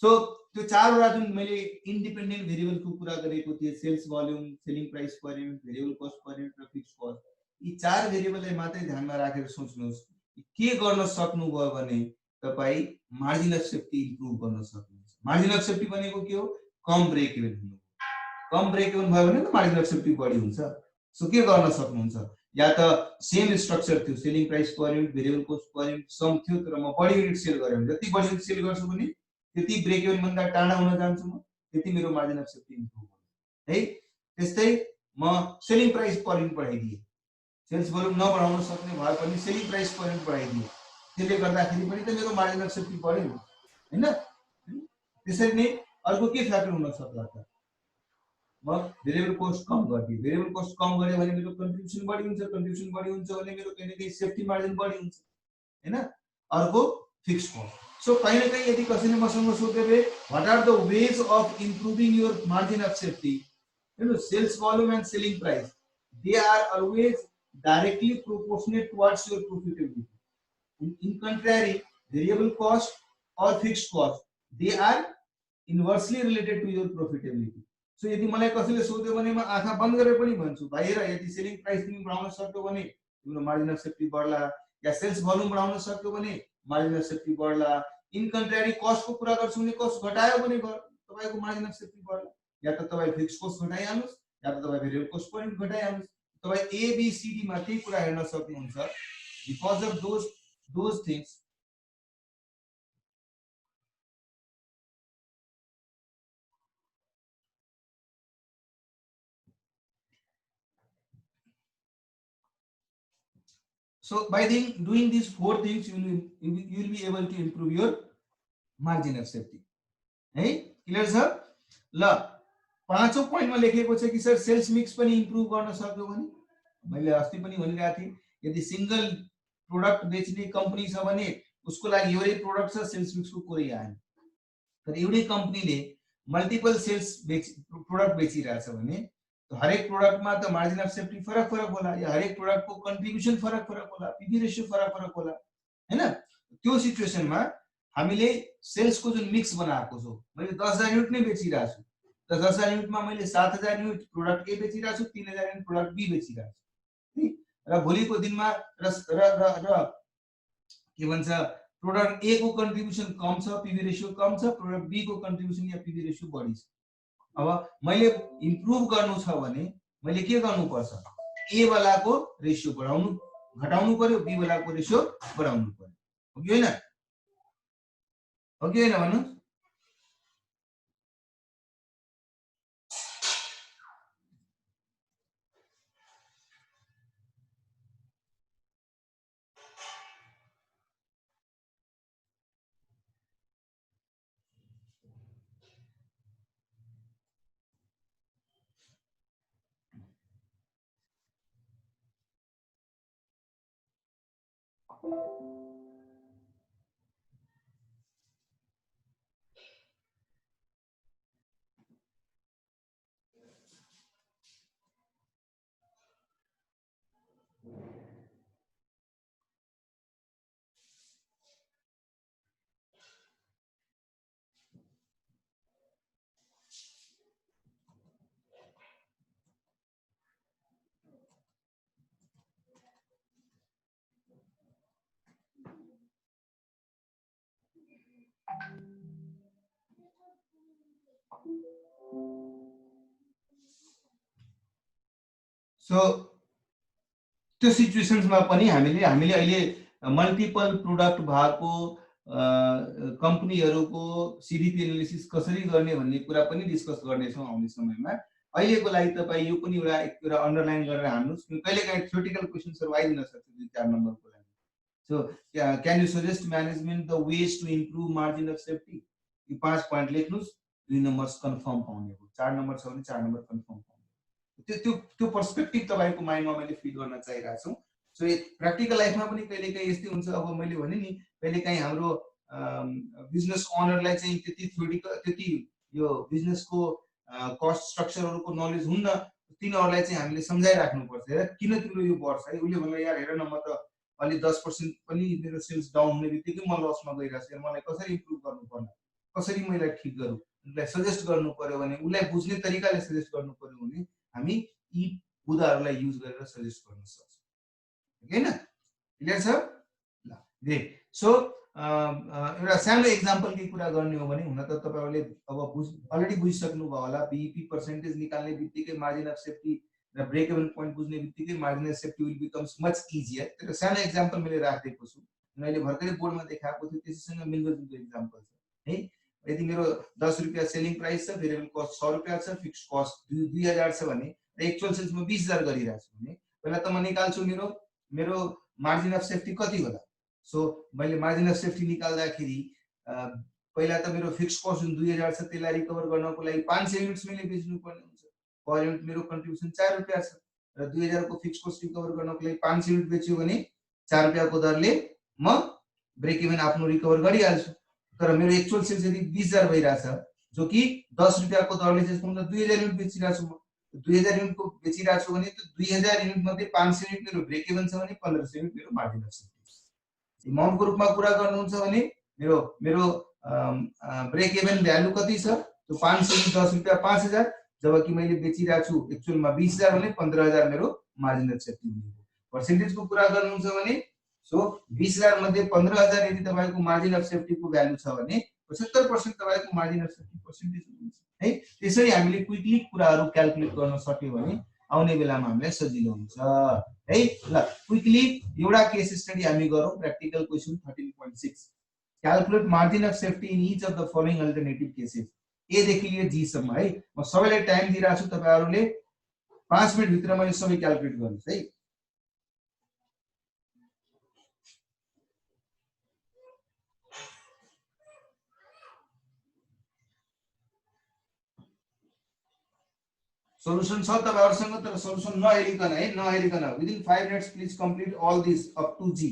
सो त्यो 4 वटा जुन मैले इन्डिपेन्डेन्ट भेरिएबलको कुरा गरेको थिएँ, sales volume, selling price per unit, variable cost per unit र फिक्स्ड कस्ट, यी 4 भेरिएबललाई मात्रै ध्यानमा राखेर सोच्नुहोस् के गर्न सक्नुभयो भने तपाई मार्जिन अफ सेफ्टी इम्प्रुभ गर्न सक्नुहुन्छ। मार्जिन अफ सेफ्टी भनेको के हो? कम ब्रेक इभन हुनु। कम ब्रेक इभन भयो भने त मार्जिन अफ सेफ्टी बढी हुन्छ। सो के गर्न सक्नुहुन्छ? या त सेम स्ट्रक्चर थियो, selling price per unit, variable cost per unit सम थियो, तर म बढी युनिट सेल गरे भने जति बढी युनिट सेल गर्छु भने त्यति ब्रेक इभन भन्दा टाढा हुन जान्छु म, त्यति मेरो मार्जिन अफ सेफ्टी इम्प्रुभ हुन्छ है। त्यस्तै म सेलिङ प्राइस पर युनिट बढाइदिए, सेल्स भोल्युम नबढाउन सक्ने भए पनि सेलिङ प्राइस पर युनिट बढाइदिए, त्यसले गर्दाखेरि पनि त मेरो मार्जिन अफ सेफ्टी बढ्यो हैन? त्यसरी नै अर्को के फ्याक्टर हुन सक्ला त? म भेरिएबल कस्ट कम गरिदिए, भेरिएबल कस्ट कम गरे भने मेरो कन्ट्रिब्युसन बढी हुन्छ, कन्ट्रिब्युसन बढी हुन्छ भने मेरो कहीं न कहीं सेफ्टी मार्जिन बढी हुन्छ हैन? अर्को फिक्स्ड कस्ट। सो कहीं न कहीं यदि कसैले मसँग सोध्यो भए what are the ways of improving your margin of safety, you know, sales volume and selling price, they are always directly proportionate towards your profitability. In contrary, variable cost or fixed cost, they are inversely related to your profitability. So यदि मलाई कसैले सोध्यो भने म आँखा बन्द गरेर पनि भन्छु भाइ हेर, यदि सेलिङ प्राइस तिमी बढाउन सक्यौ भने तिम्रो मार्जिन अफ सेफ्टी बढ्ला, या सेल्स भोल्युम बढाउन सक्यौ भने मार्जिन अफ सेफ्टी बढ्ला। इन कन्ट्रारी कस्ट को कुरा गर्छु भने कस्ट घटायो भने तपाईको मार्जिन अफ सेफ्टी बढ्ला। या त तपाई फिक्स कस्ट घटाइहाल्नुस् या त तपाई भेरिएबल कस्ट पनि घटाइहाल्नुस्। तपाई ए बी सी डी मा त्यही कुरा हेर्न सक्नुहुन्छ। Because of those things So by doing these 4 things, you will be able to improve your margin of safety. है क्लियर छ ल पाँचौं पोइन्टमा लेखेको छ कि सर सेल्स मिक्स पनि इम्प्रुभ गर्न सक्यो भने मैले अस्ति पनि भनिरहेको थिएँ यदि सिंगल प्रोडक्ट बेच्ने कम्पनी छ भने उसको लागि एउटै प्रोडक्ट छ सेल्स मिक्सको कुरै आएन। तर एउटै कम्पनीले मल्टिपल सेल्स प्रोडक्ट बेचिरहेछ भने हरेक प्रोडक्टमा त मार्जिन अफ सेफ्टी फरक होला या हरेक प्रोडक्टको कन्ट्रिब्युसन फरक होला, पीवी रेशियो फरक होला हैन। त्यो सिचुएसनमा हामीले सेल्सको जुन मिक्स बनाएको छौ मैले 10,000 युनिट नै बेचिरहेको छु त 10,000 युनिटमा मैले 7,000 युनिट प्रोडक्ट ए बेचिरहेको छु 3,000 युनिट प्रोडक्ट बी बेचिरहेको छु र भोलिको दिनमा र के भन्छ प्रोडक्ट ए को कन्ट्रिब्युसन कम छ, पीवी रेशियो कम छ, प्रोडक्ट बी को कन्ट्रिब्युसन या पीवी रेशियो बढी छ। अब मैले इम्प्रुभ गर्नु छ भने मैले के गर्नु पर्छ ए वालाको रेशियो बढाउनु घटाउनु पर्यो, बी वालाको रेशियो बढाउनु पर्यो। हो कि हैन? हो कि हैन भन्नु? सो त्यो सिचुएसन्समा पनि हामीले अहिले मल्टिपल प्रोडक्ट भएको कम्पनीहरुको सीडीपी एनालिसिस कसरी गर्ने भन्ने कुरा पनि डिस्कस गर्ने छौं आउने समयमा। अहिलेको लागि तपाई यो पनि एउटा अन्डरलाइन गरेर हाल्नुस् कहिलेकाहीँ थ्योरेटिकल क्वेशन्सहरु आइदिन सक्छ 2-4 नम्बरको लागि। So can you suggest management the ways to improve margin of safety? यो 5 पोइन्ट लेख्नुस्, 2 नम्बर्स कन्फर्म पाउने हो, 4 नम्बर छ भने 4 नम्बर कन्फर्म पाउने। त्यो पर्सपेक्टिभ तपाईको माइन्डमा मैले फिट गर्न चाहिरहेको छु। सो प्र्याक्टिकल लाइफमा पनि कहिलेकाहीँ यस्तै हुन्छ। अब मैले भने नि कहिलेकाहीँ हाम्रो बिजनेस ओनरलाई चाहिँ त्यति थ्योरिटिकल त्यति यो बिजनेसको कस्ट स्ट्रक्चरहरुको नलेज हुन्न, तिनीहरुलाई चाहिँ हामीले सम्झाइराख्नु पर्छ। हेर किन तिम्रो यो बढ्छ है, उले भन्ला यार हेर न म त अलि 10% पनि मेरो सेल्स डाउन हुने बित्तिकै म लसमा गइरहेछु, यार मलाई कसरी इम्प्रुभ गर्नु पर्ला, कसरी मैले ठीक गरौँ, उलाई सजेस्ट गर्नु पर्यो भने उलाई बुझ्ने तरिकाले सजेस्ट गर्नु पर्यो भने हामी यी बुदाहरुलाई युज गरेर सजेस्ट गर्न सक्छौं। हैन? क्लियर छ? ल ग्रेट। सो एउटा सानो एक्जाम्पलकै कुरा गर्ने हो भने हुन त तपाईहरुले अब अलरेडी बुझिसक्नु भयो होला। बीईपी पर्सेन्टेज निकाल्ने बित्तिकै मार्जिन अफ सेफ्टी र ब्रेक इभन पोइन्ट बुझ्ने बित्तिकै margin of safety will becomes much easier. त्यो सानो एक्जाम्पल मैले राखेको छु, मैले भर्खरै बोर्डमा देखाएको थियो, त्यसैसँग मिल्दोजुल्दो एक्जाम्पल छ है। यदि मेरो 10 रुपैयाँ सेलिङ प्राइस छ, भेरिएबल कस्ट 6 रुपैयाँ छ, फिक्स्ड कस्ट 2000 छ भने र एक्चुअल सेल्स म 20000 गरिरहेको छु भने पहिला त म निकाल्छु मेरो मार्जिन अफ सेफ्टी कति होला। सो मैले मार्जिन अफ सेफ्टी निकाल्दाखेरि पहिला त मेरो फिक्स्ड कस्ट जुन 2000 छ त्यसलाई रिकभर गर्नको लागि 500 युनिट्स मैले बेच्नु पर्ने हुन्छ। पर युनिट मेरो कन्ट्रिब्युसन 4 रुपैयाँ छ र 2000 को फिक्स्ड कस्ट रिकभर गर्नको लागि 500 युनिट बेच्यो भने 4 रुपैयाँ को दरले म ब्रेक इभन आफ्नो रिकभर गरिहाल्छु। तर मेरो एक्चुअल सेल्स यदि 20000 भइराछ जो कि 10 रुपैयाँ को दरले चाहिँ म 2000 युनिट बेचिरहेछु, म 2000 युनिट को बेचिरहेछु भने त्यो 2000 युनिट मध्ये 500 युनिट मेरो ब्रेक इभन छ भने 1500 युनिट मेरो मार्जिन अफ सेफ्टी छ। अमाउन्टको रूपमा कुरा गर्नुहुन्छ भने मेरो ब्रेक इभन भ्यालु कति छ, त्यो 500 युनिट 10 रुपैयाँ 5000, जबकि मैले बेचिरहेको छु एक्चुअलमा 20000 भने 15000 मेरो मार्जिन अफ सेफ्टी हुने हो। पर्सेन्टेजको कुरा गर्नुहुन्छ भने सो 20000 मध्ये 15000 यदि तपाईको मार्जिन अफ सेफ्टी को भ्यालु छ भने 75% तपाईको मार्जिन अफ सेफ्टी पर्सेन्टेज हुन्छ है। त्यसरी हामीले क्विकली कुराहरू क्याल्कुलेट गर्न सक्यो भने आउने बेलामा हामीलाई सजिलो हुन्छ है। ल क्विकली एउटा केस स्टडी हामी गरौँ। Practical question 13.6 calculate margin of safety in each of the following alternative cases. A देखि लिएर जी सम्म है। म सबैलाई टाइम दिइरहेको छु, तपाईहरुले 5 मिनेट भित्रमा यो सबै क्याल्कुलेट गर्नुस् है। सोलुसन छ तपाईहरुसँग, तर सोलुसन नहेरिकन है, नहेरिकन within 5 minutes please complete all this up to G.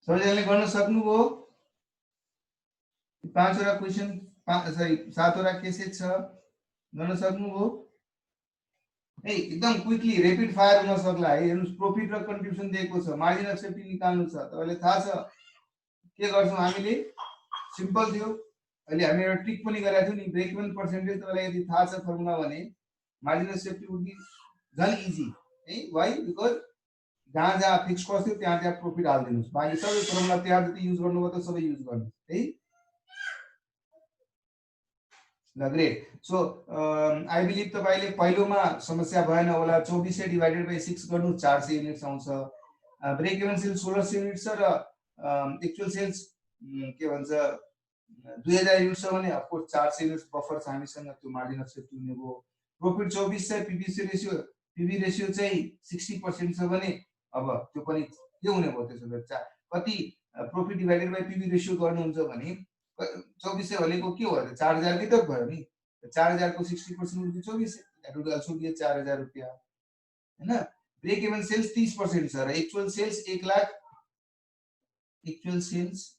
सबैजनाले गर्न सक्नुभयो? 5 वटा क्वेशन, सरी 7 वटा केसेस छ, गर्न सक्नुभयो है? एकदम क्विकली र्यापिड फायर हुन सक्ला है। हेर्नुस्, प्रॉफिट र कन्ट्रिब्युसन दिएको छ, मार्जिन अफ सेफ्टी निकाल्नु छ। तपाईले थाहा छ के गर्छौं हामीले? सिम्पल थियो, अहिले हामी एउटा ट्रिक पनि गरेका थियौँ नि, ब्रेक इभन पर्सेन्टेज तपाईँलाई यदि थाहा छ फर्मुला भने margin of safety would be झन् इजी है। वाइ? बिकज जहाँ जहाँ फिक्स कस्ट थियो त्यहाँ त्यहाँ प्रॉफिट हालिदिनुहोस्, बाँकी सबै फर्मुला त्यहाँ जति युज गर्नुभयो त सबै युज गर्नुहोस् है। ल ग्रेट। सो आई बिलिभ तपाईँले पहिलोमा समस्या भएन होला। 2400 डिवाइडेड बाई 6 गर्नु 400 युनिट्स आउँछ। ब्रेक इभन सेल्स 1600 युनिट छ र एक्चुअल सेल्स के भन्छ 2000 युनिट छ भने अफकोर्स 400 युनिट्स बफर छ हामीसँग, त्यो मार्जिन अफ सेफ्टी हुने भयो। प्रॉफिट 2400, पीबी रेशियो चाहिँ 60% छ भने अब त्यो पनि के हुने भयो त्यसो भए कति profit divided by PB ratio गर्नुहुन्छ भने 2400 भनेको के हो त 4000 की त भयो नि। 4000 को 60% हुँदा 2400, दैट वुड आल्सो बी 4000 रुपैयाँ हैन। ब्रेक इभन सेल्स 30% छ र actual sales 1 lakh, actual sales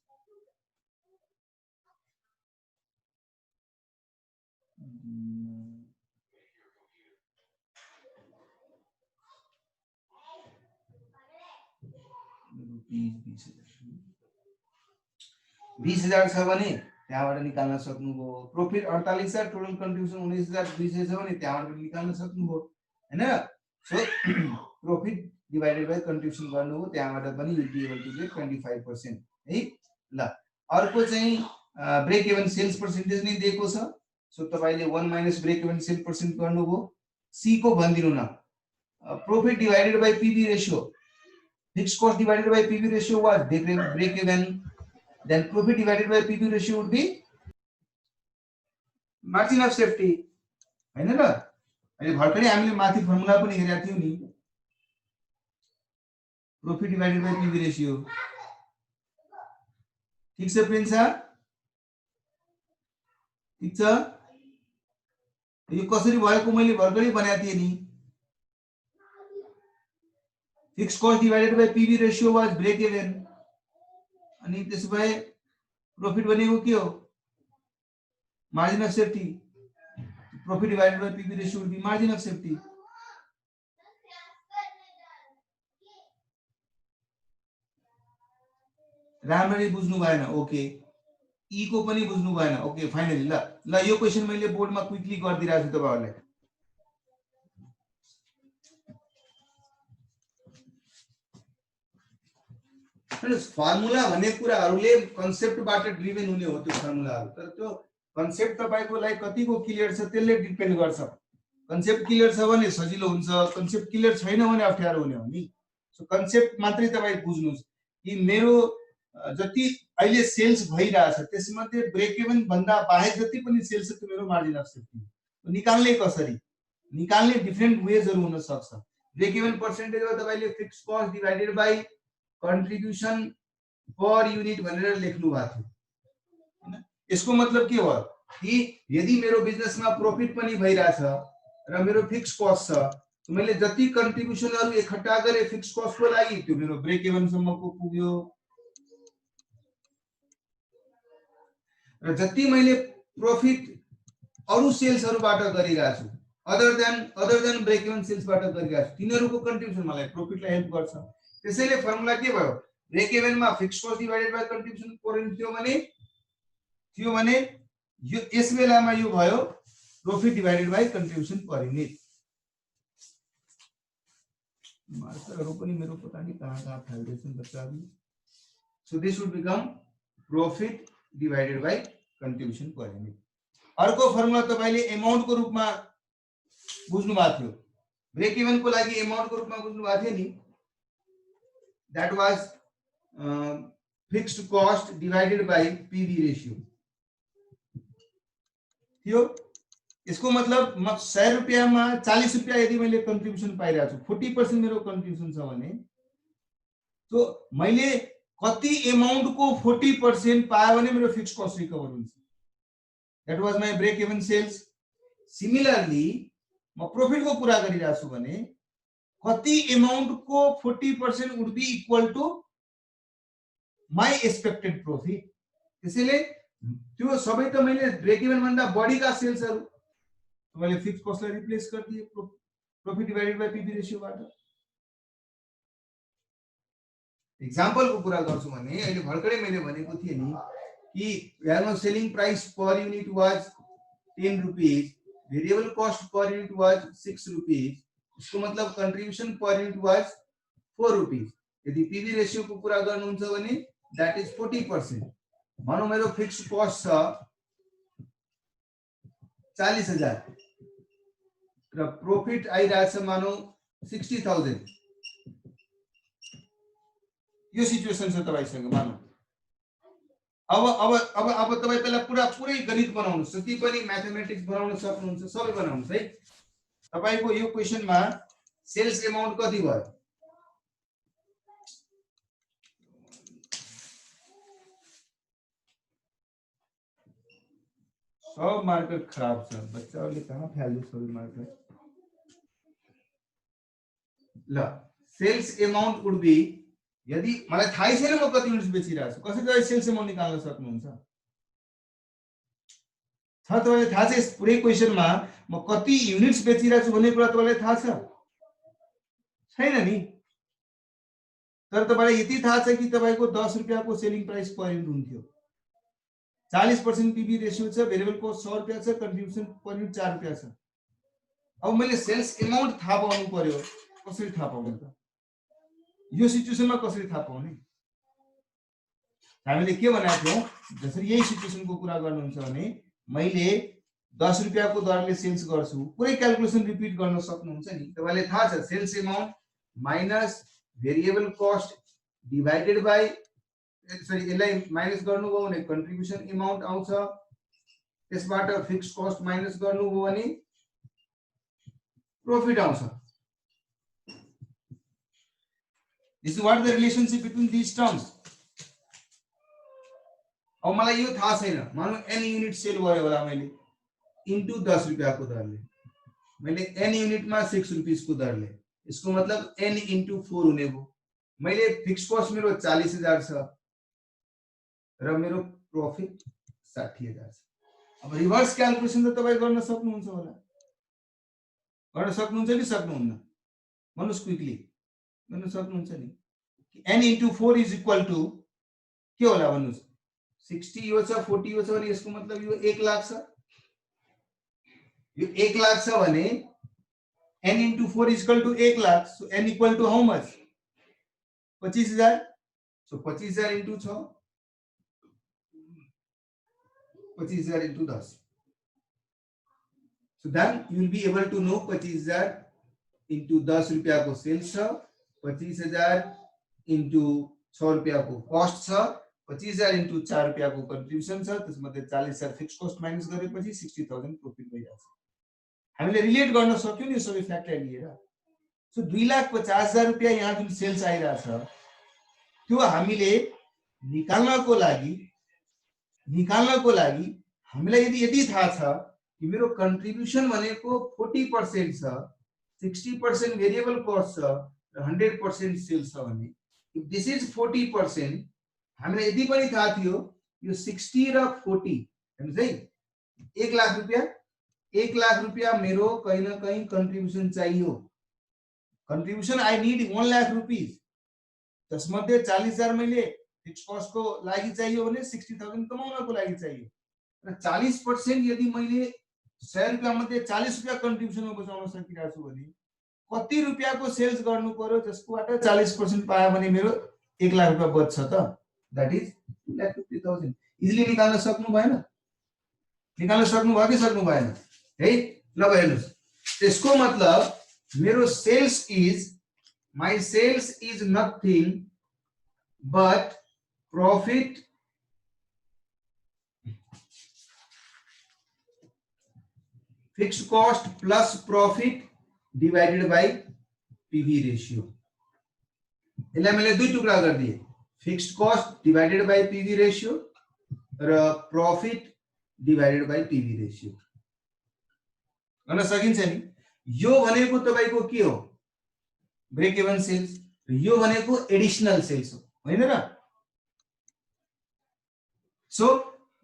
rupees 20000 छ भने त्यहाँबाट निकाल्न सक्नुभयो। प्रॉफिट 48000, टोटल कन्ट्रिब्युसन 19200 छ भने त्यहाँबाट पनि निकाल्न सक्नुभयो हैन। So profit divided by contribution गर्नुभयो, त्यहाँबाट पनि you be able to get 25% है। ल अर्को चाहिँ ब्रेक इभन सेल्स पर्सेन्टेज नै दिएको छ। सो तपाईले 1 minus break even sale percent गर्नुभयो। सी को भन्दिनु न, profit divided by PV ratio, fixed cost divided by PV ratio was break even, then profit divided by PB ratio would be margin of safety हैन र। अहिले भर्खरै हामीले माथि फर्मुला पनि हेरेका थियौं नि, profit divided by PV ratio. ठीक छ प्रिन्सा, ठीक छ। यो कसरी भएको मैले भर्खरै बनाएको थिएँ नि। Fixed cost divided by PV ratio was break even, अनि त्यसो भए प्रॉफिट भनेको के हो? Margin of safety. Profit divided by PV ratio would be margin of safety. राम्ररी बुझ्नु भएन, ओके। ई को पनि बुझ्नु भएन, ओके फाइनली। ल ल यो क्वेशन मैले बोर्डमा क्विकली गरिदिरहेको छु तपाईहरुलाई। फर्मुला भन्ने कुराहरुले कन्सेप्टबाट ड्रिभन हुने हो त्यो फर्मुलाहरु, तर त्यो कन्सेप्ट तपाईको लागि कतिको क्लियर छ त्यसले डिपेन्ड गर्छ। कन्सेप्ट क्लियर छ भने सजिलो हुन्छ, कन्सेप्ट क्लियर छैन भने अप्ठ्यारो हुने हो नि। सो कन्सेप्ट मात्रै तपाई बुझ्नुस् कि मेरो जति अहिले सेल्स भइराछ त्यसमध्ये ब्रेक इभन भन्दा बाहेक जति पनि सेल्स छ त्यो मेरो मार्जिन अफ सेफ्टी। निकाल्ने कसरी? निकाल्ने डिफरेन्ट वेजहरु हुन सक्छ। ब्रेक इभन पर्सेन्टेजमा तपाईले fixed cost divided by contribution per unit भनेर लेख्नु भएको थियो हैन। यसको मतलब के हो कि यदि मेरो बिजनेसमा प्रॉफिट पनि भइराछ र मेरो फिक्स्ड कस्ट छ, मैले जति कन्ट्रिब्युसनहरु इकट्ठा गरे फिक्स्ड कस्टको लागि त्यो मेरो ब्रेक इभन सम्मको पुग्यो, र जति मैले प्रॉफिट अरु सेल्सहरुबाट गरिराछु अदर देन ब्रेक इभन सेल्सबाट गरिराछु, तिनीहरुको कन्ट्रिब्युसन मलाई प्रॉफिटलाई हेल्प गर्छ। त्यसैले फर्मुला के भयो? ब्रेक इभनमा fixed cost divided by contribution पोरेन्ट थियो भने यो यस बेलामा यो भयो profit divided by contribution per unit. मार्करहरु पनि मेरो पता नि कहाँ फाल्दैछन् बच्चाहरु। So this would become profit divided by contribution per unit. अर्को फर्मुला तपाईले अमाउन्ट को रूपमा बुझ्नु भएको थियो। ब्रेक इभन को लागि अमाउन्ट को रूपमा बुझ्नु भएको थियो नि, that was fixed cost divided by PV ratio थियो। यसको मतलब 100 रुपैयाँमा 40 रुपैयाँ यदि मैले कन्ट्रिब्युसन पाइरहेको छु, 40% मेरो कन्ट्रिब्युसन छ भने तो मैले कति अमाउन्ट को 40% पाए भने मेरो फिक्स्ड कस्ट रिकभर हुन्छ। that was my break even sales। Similarly म प्रॉफिट को कुरा गरिरहेको छु भने कति अमाउन्ट को 40% would be equal to my expected profit। त्यसैले त्यो सबै त मैले ब्रेक इभन भन्दा बढीका सेल्सहरु मैले फिक्स्ड कस्टलाई रिप्लेस गरिदिए प्रॉफिट डिवाइडेड बाइ पीबी रेशियोबाट। एक्जाम्पल को कुरा गर्छु भने अहिले भर्खरै मैले भनेको थिए नि कि हेर्नु selling price per unit was 10 rupees, variable cost per unit was 6 rupees, इसको मतलब contribution per unit was 4 rupees. यदि पीवी रेशियो को पूरा गर्नुहुन्छ भने दैट इज 40%। मानौ मेरो फिक्स्ड कॉस्ट छ 40,000 र प्रॉफिट आइरहेछ मानौ 60,000। यो सिचुएसन छ तपाईसँग मानौ। अब तपाई पहिला पुरै गणित बनाउनुस्, जति पनि म्याथमेटिक्स बनाउन सक्नुहुन्छ सबै बनाउनुस् है। तपाईको यो क्वेशनमा सेल्स अमाउन्ट कति भयो? सब मार्कर खराब छ, बच्चाहरुले कहाँ फ्याल्यो सबै मार्कर। ल सेल्स अमाउन्ट वुड बी, यदि मलाई थाहै छैन म कति युनिट्स बेचिरहेको छु, कसरी तपाईले सेल्स अमाउन्ट निकाल्न सक्नुहुन्छ? छ तपाईलाई थाहा छ पुरै क्वेशनमा म कति युनिट्स बेचिरहेको छु भन्ने कुरा तपाईलाई थाहा छ? छैन नि। तर तपाईलाई यति थाहा छ कि तपाईको 10 रुपैयाँको सेलिङ प्राइस पर युनिट हुन्थ्यो, 40% पीवी रेशियो छ, भेरिएबल कस्ट 100 रुपैयाँ छ, कन्ट्रिब्युसन पर युनिट 4 रुपैयाँ छ। अब मैले सेल्स अमाउन्ट थाहा पाउनु पर्यो, कसरी थाहा पाउने त? यो सिचुएसनमा कसरी थाहा पाउने? हामीले के भनेको थियौं, जसरी यही सिचुएसनको कुरा गर्नुहुन्छ भने मैले 10 रुपैयाँको दरले सेल्स गर्छु, पुरै क्याल्कुलेसन रिपिट गर्न सक्नुहुन्छ नि। तपाईलाई थाहा छ sales amount minus variable cost divided by, sorry यसलाई माइनस गर्नुभयो भने कन्ट्रिब्युसन अमाउन्ट आउँछ, त्यसबाट फिक्स्ड कस्ट माइनस गर्नुभयो भने प्रॉफिट आउँछ। This is what the relationship between these terms. अब मलाई यो थाहा छैन, मानौ n युनिट सेल भयो होला मैले इन्टु 10 रुपैयाँको दरले, मैले n युनिटमा 6 रुपीस को दरले, यसको मतलब n इन्टु 4 हुने भयो। मैले फिक्स्ड कस्ट मेरो 40,000 छ र मेरो प्रॉफिट 60,000 छ। अब रिभर्स क्याल्कुलेसन त तपाई गर्न सक्नुहुन्छ होला, गर्न सक्नुहुन्छ कि सक्नुहुन्न? भन्नुस् क्विकली, गर्न सक्नुहुन्छ नि? n into 4 is equal to के होला भन्नुस्? 60 यो छ, 40 यो छ भने यसको मतलब यो 1 लाख छ। यो 1 लाख छ भने n into 4 is equal to 1 lakh, so n equal to how much? 25,000। So 25,000 into 6, 25,000 into 10। So then you will be able to know 25,000 into 10 रुपया को सेल्स छ, 25,000 into 6 रुपया को कॉस्ट छ, 25,000 into 4 रुपया को कन्ट्रिब्युसन छ, त्यसमध्ये 40,000 फिक्स्ड कस्ट माइनस गरेपछि 60,000 प्रॉफिट भइराछ। हामीले रिलेट गर्न सक्यौ नि सबै फ्याक्टर लिएर। सो 2,50,000 रुपया यहाँ जुन सेल्स आइराछ त्यो हामीले निकाल्नको लागि हामीलाई यदि थाहा छ कि मेरो कन्ट्रिब्युसन भनेको 40% छ, 60% भेरिएबल कस्ट छ र 100% सेल्स छ भने इफ दिस इज 40%, हामीलाई यदि पनि थाहा थियो यो 60 र 40 हेर्नुस् है, 1 लाख रुपया मेरो कहीं न कहीं कन्ट्रिब्युसन चाहियो। Contribution I need 1 lakh rupees, त्यसमध्ये 40,000 मैले फिक्स कस्ट को लागि चाहियो भने 60,000 कमाउनको लागि चाहियो र 40% यदि मैले 100 रुपैयाँ मध्ये 40 रुपैयाँ कन्ट्रिब्युसनमा बचाउन सकिरहेको छु भने कति रुपैयाँको सेल्स गर्नु पर्यो जसकोबाट 40% पाए भने मेरो 1 लाख रुपैयाँ बच्छ त? That is 2,50,000। इजिली निकाल्न सक्नु भएन? निकाल्न सक्नु भयो कि सक्नु भएन है? ल हेर्नुस्, त्यसको मतलब मेरो sales is, my sales is nothing but profit fixed cost plus profit divided by PV ratio. यसलाई मैले दुई टुक्रा गरिदिए, fixed cost divided by PV ratio र profit divided by PV ratio गर्न सकिन्छ नि। यो भनेको तपाईको के हो? Break even sales. यो भनेको एडिशनल सेल्स हो, हैन र? So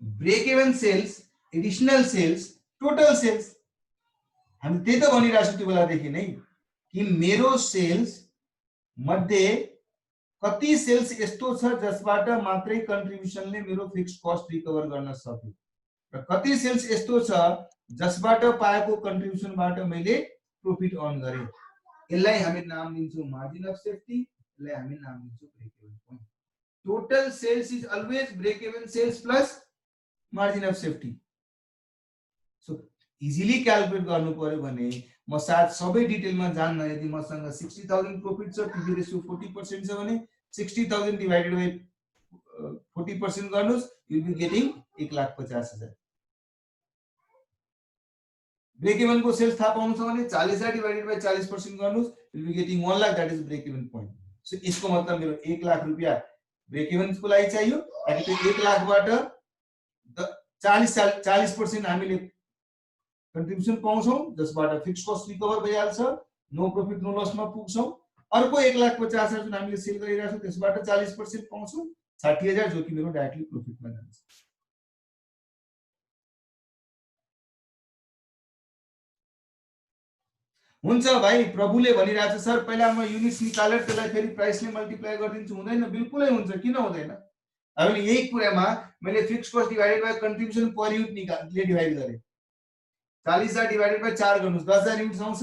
break even sales, additional sales, total sales, हामी त्यही त भनिरहेछौँ त्यो बेलादेखि नै कि मेरो सेल्स मध्ये कति सेल्स यस्तो छ जसबाट मात्रै कन्ट्रिब्युसनले मेरो फिक्स्ड कस्ट रिकभर गर्न सक्यो र कति सेल्स यस्तो छ जसबाट पाएको कन्ट्रिब्युसनबाट मैले प्रॉफिट अर्न गरे। यसलाई हामी नाम दिन्छौँ मार्जिन अफ सेफ्टी, यसलाई हामी नाम दिन्छौँ break even point. Total sales is always break even sales plus margin of safety. So easily calculate गर्नु पर्यो भने म साथ सबै डिटेलमा जान्न, यदि मसँग 60,000 प्रॉफिट छ, पीवी रेशियो 40% छ भने 60,000 डिवाइडेड बाइ 40% गर्नुस्, you will be getting 1,50,000। Break even को सेल्स थाहा पाउनु छ भने 40,000 डिवाइडेड बाइ 40% गर्नुस्, you will be getting 1 lakh, that is break even point. So यसको मतलब मेरो 1 लाख रुपैयाँ ब्रेक इभन को लागि चाहियो। अनि त्यो 1 लाखबाट 40% हामीले कन्ट्रिब्युसन पाउँछौं, जसबाट फिक्स्ड कस्ट रिकभर भइहाल्छ, नो प्रॉफिट नो लसमा पुग्छौं। अर्को 1,50,000 जुन हामीले सेल गरिरहेछौं त्यसबाट 40% पाउँछौं, 60,000 जो कि मेरो डाइरेक्टली प्रॉफिटमा जान्छ। हुन्छ भाइ, प्रभुले भनिरहेछ सर पहिला म युनिट्स निकालेर त्यसलाई फेरि प्राइसले मल्टिप्लाई गरिदिन्छु, हुँदैन? बिल्कुलै हुन्छ, किन हुँदैन? अब यही कुरामा मैले fixed cost divided by contribution per unit निकाल्ने डिवाइड गरे, 40,000 डिवाइडेड बाइ 4 गर्नुस्, 10,000 युनिट्स आउँछ।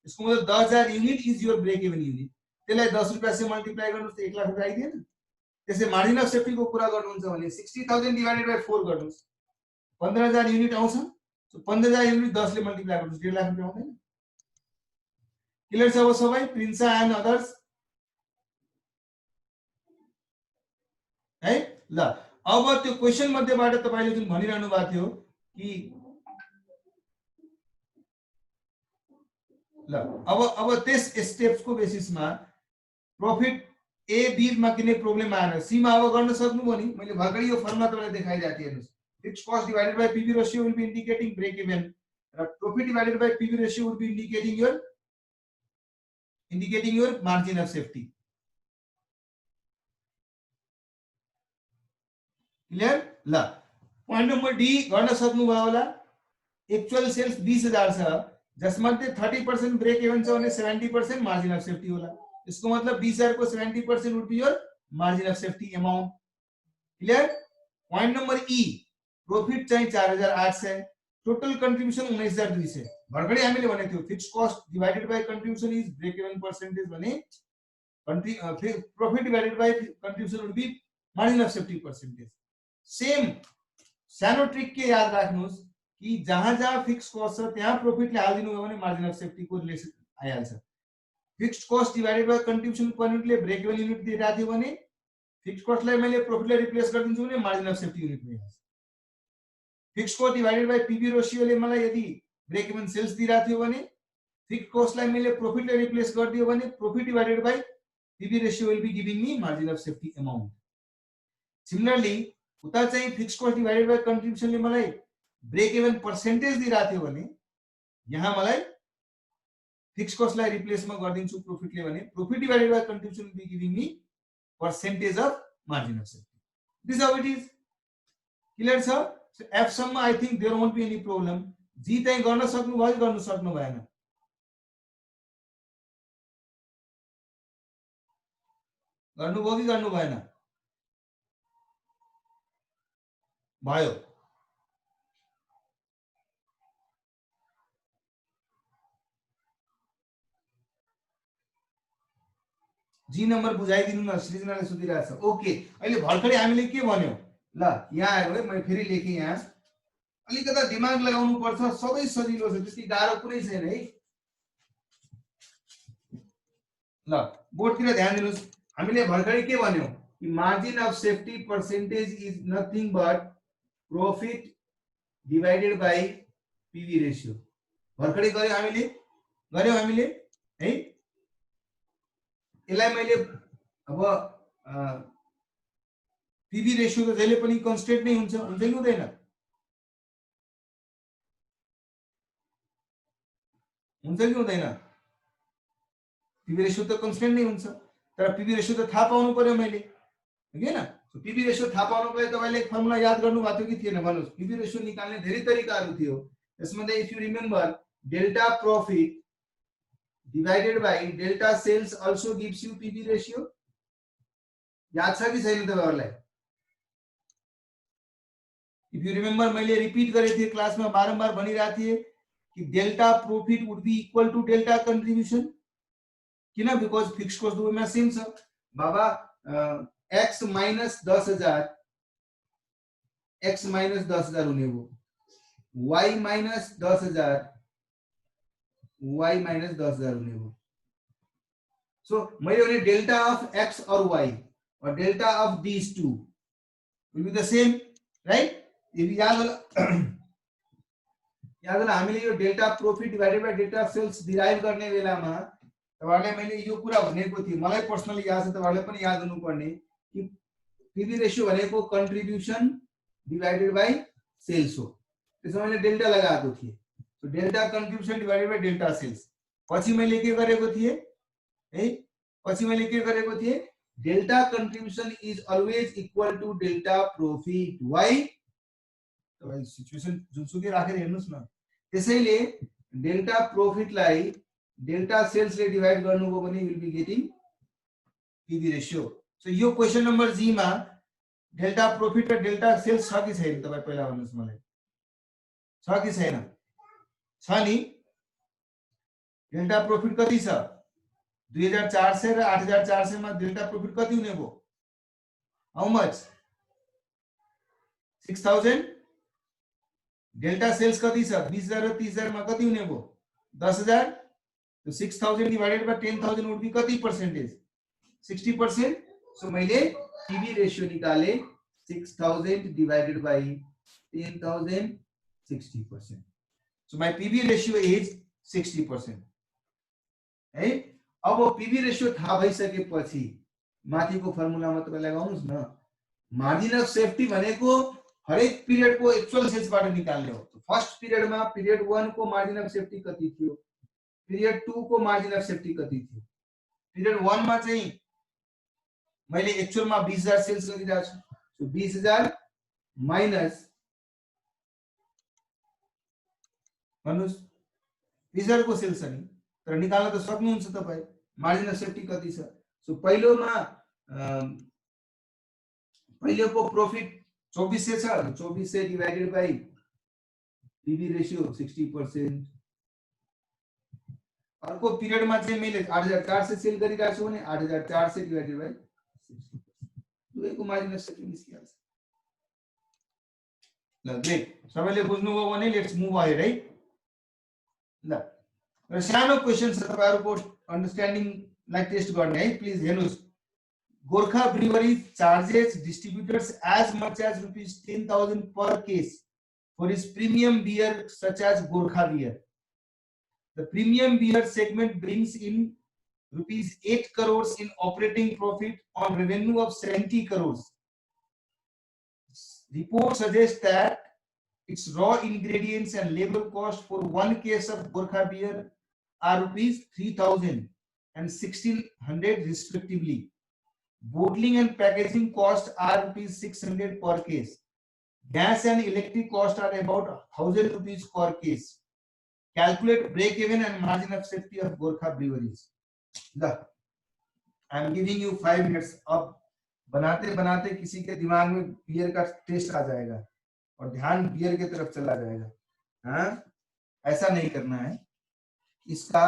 यसको मतलब 10,000 unit is your break even unit. त्यसलाई 10 रुपैयाँ से मल्टिप्लाई गर्नुस् त 1 लाख रुपैयाँ आइदिएन। त्यसै मार्जिन अफ सेफ्टी को कुरा गर्नुहुन्छ भने 60,000 डिवाइडेड बाइ 4 गर्नुस्, 15,000 युनिट आउँछ। सो 15,000 युनिट 10 ले मल्टिप्लाई गर्नुस्, 1.5 लाख रुपैयाँ आउँदैन? क्लियर छ अब सबै? प्रिन्सा एन्ड अदर्स है ल। अब त्यो क्वेशन मध्येबाट तपाईले जुन भनिरहनु भएको थियो कि ल अब त्यस स्टेप्स को बेसिसमा प्रॉफिट ए बी मा किने प्रब्लम आएन, सी मा अब गर्न सक्नु भयो नि। मैले भर्खरै यो फर्मुला तपाईलाई देखाइदिएको थिएँ, हेर्नुस्। Fixed cost divided by PV ratio will be indicating break even र profit divided by PV ratio will be indicating your margin of safety. Clear? ल पॉइंट नंबर डी गर्न सक्नु भयो होला। एक्चुअल सेल्स 20,000 छ, जसमध्ये 30% ब्रेक इवन छ भने 70% मार्जिन अफ सेफ्टी होला। इसको मतलब 20,000 को 70% would be your margin of safety amount. Clear? Point number E, profit चाहिँ 4,800, टोटल कन्ट्रिब्युसन 19,200। भर्खरै हामीले भनेको थियो fixed cost divided by contribution is break even percentage भने profit divided by contribution would be margin of safety percentage. Same सानो trick के याद राख्नुस् कि जहाँ जहाँ फिक्स्ड कस्ट छ त्यहाँ प्रॉफिटले हाल्दिनु भयो भने मार्जिन अफ सेफ्टी को रिलेसन आइहाल्छ। Fixed cost divided by contribution per युनिटले ब्रेक इवन युनिट दिइराको थियो भने फिक्स्ड कस्टलाई मैले प्रॉफिटले रिप्लेस गरिदिन्छु भने मार्जिन अफ सेफ्टी युनिट भइहाल्छ। Fixed cost divided by PV रेशियोले मलाई यदि ब्रेक इवन सेल्स दिइराको थियो भने फिक्स्ड कस्टलाई मैले प्रॉफिटले रिप्लेस गरिदियो भने profit divided by PV ratio will be giving me margin of safety amount. Similarly उता चाहिँ फिक्स्ड कस्ट डिवाइडेड बाइ कन्ट्रिब्युसनले मलाई ब्रेक इवन परसेंटेज दिइराको थियो भने यहाँ मलाई फिक्स्ड कस्टलाई रिप्लेसमा गरिदिन्छु प्रॉफिटले भने profit divided by contribution will be giving me percentage of margin of safety. This how it is. Clear छ? सो एफ सम्म I think there won't be any problem. G चाहिँ गर्न सक्नु भयो, गर्न सक्नु भएन? गर्नु भयो कि गर्नु भएन? भयो। जी नंबर बुझाइदिनु न, सृजनाले सोधिरहेछ। ओके, अहिले भर्खरै हामीले के भन्यौ? ल यहाँ आयो है, मैं फेरि लेखेँ यहाँ। अलिकता दिमाग लगाउनु पर्छ, सबै सजिलो छ, त्यति गाह्रो कुनै छैन है। ल बोर्डतिर ध्यान दिनुस्। हामीले भर्खरै के भन्यौ कि margin of safety percentage is nothing but profit divided by PV ratio. भर्खरै गर्यौ हामीले है। यसलाई मैले अब पीवी रेशियो त जहिले पनि कन्स्टेन्ट नै हुन्छ कि हुँदैन? हुन्छ कि हुँदैन? पीवी रेशियो त कन्स्टेन्ट नै हुन्छ, तर पीवी रेशियो त थाहा पाउनु पर्यो मैले, हैन? सो पीवी रेशियो थाहा पाउनुको लागि तपाईले एक फर्मुला याद गर्नु भएको थियो कि थिएन भन्नुस्? पीवी रेशियो निकाल्ने धेरै तरिकाहरू थियो। यसमध्ये if you remember delta profit divided by delta sales also gives you PV ratio. याद छ कि छैन तपाईहरुलाई? इफ यू रिमेम्बर, मैले रिपिट गरेको थिएँ क्लासमा, बारम्बार भनिरहेको थिएँ कि delta profit would be equal to delta contribution. किन? बिकज फिक्स्ड कस्ट दुवैमा सेम छ बाबा। x माइनस 10,000 हुने भयो, y माइनस 10,000 हुने भयो। सो मैले भने डेल्टा अफ x और y और delta of these two will be the same, right? यदि याद होला हामीले यो delta profit divided by delta sales derive गर्ने बेलामा तपाईहरुले मैले यो कुरा भनेको थिएँ। मलाई पर्सनली याद छ, तपाईहरुले पनि याद हुनुपर्ने कि पीवी रेशियो भनेको कन्ट्रिब्युसन डिवाइडेड बाइ सेल्स हो। त्यसमा मैले डेल्टा लगाएको थिएँ। So delta contribution divided by delta sales. पछि मैले के गरेको थिएँ है? पछि मैले के गरेको थिएँ? Delta contribution is always equal to delta profit. Why? तपाईं सिचुएसन जुनसुकै राखेर हेर्नुस् न। त्यसैले डेल्टा प्रॉफिटलाई डेल्टा सेल्सले डिवाइड गर्नुभयो भने will be getting PV ratio. So यो क्वेशन नम्बर जी मा डेल्टा प्रॉफिट र डेल्टा सेल्स छ कि छैन? तपाई पहिला भन्नुस् मलाई, छ कि छैन? छ नि। डेल्टा प्रॉफिट कति छ? 2400 र 8400 मा डेल्टा प्रॉफिट कति हुने भयो? How much? 6000। डेल्टा सेल्स कति छ? 20000 र 30000 मा कति हुने भयो? 10000। तो 6000 divided by 10,000 would be कति परसेंटेज? 60%। सो मैले पीवी रेशियो निकाले 6000 divided by 10,000, 60%। So my PV ratio is 60%। है? अब पीवी रेशियो थाहा भइसकेपछि माथिको फर्मुलामा तपाई लगाउनुस् न। मार्जिन अफ सेफ्टी भनेको हरेक पिरियडको एक्चुअल सेल्सबाट निकाल्ने हो। फर्स्ट पिरियडमा पिरियड 1 को मार्जिन अफ सेफ्टी कति थियो? पिरियड 2 को मार्जिन अफ सेफ्टी कति थियो? पिरियड 1 मा चाहिँ मैले एक्चुअल मा 20000 सेल्स गरिरहेको छु। सो 20000 माइनस भन्नुस् 20000 को सेल्स छ नि, तर निकाल्न त सक्नुहुन्छ तपाई। मार्जिन अफ सेफ्टी कति छ? सो पहिलोमा पहिलोको प्रॉफिट 2400 छ। 2400 डिवाइडेड बाइ पीवी रेशियो 60%। अर्को पिरियडमा चाहिँ मैले 8400 सेल गरिरहेको छु भने 8400 डिवाइडेड बाइ 60%। दुवैको मार्जिन अफ सेफ्टी निस्किहाल्छ। ल ग्रेट, सबैले बुझ्नुभयो भने लेट्स मुभ अहेड है। ल र सानो क्वेशन छ तपाईहरुको अन्डरस्ट्यान्डिङ लाई टेस्ट गर्ने है। प्लिज हेर्नुस्। Gorkha brewery charges distributors as much as rupees 10,000 per case for its premium beer such as Gorkha beer. The premium beer segment brings in rupees 8 crores in operating profit on revenue of 70 crores. Report suggests that its raw ingredients and labor cost for one case of Gorkha beer are rupees 3,000 and 1,600 respectively. Bottling and packaging costs are rupees 600 per case. Gas and electric costs are about 1,000 rupees per case. Calculate break-even and margin of safety of Gorkha breweries. Look, I am giving you 5 minutes. अब बनाते बनाते किसी के दिमाग में beer का test आ जाएगा और ध्यान बियर की तरफ चला जाएगा। हाँ, ऐसा नहीं करना है। इसका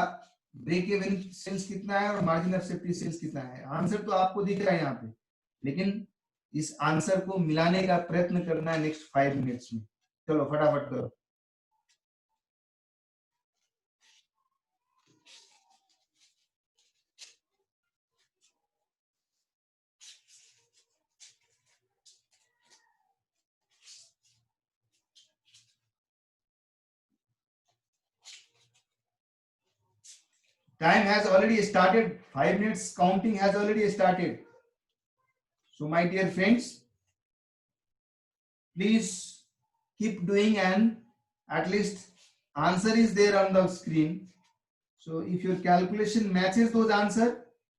ब्रेक इवन सेल्स कितना है और मार्जिन ऑफ सेफ्टी सेल्स कितना है, आंसर तो आपको दिख रहा है यहाँ पे, लेकिन इस आंसर को मिलाने का प्रयत्न करना है नेक्स्ट 5 मिनट्स में। चलो फटाफट करो। Time has already started. 5 minutes counting has already started. So my dear friends, please keep doing, and at least answer is there on the screen. So if your calculation matches those answer,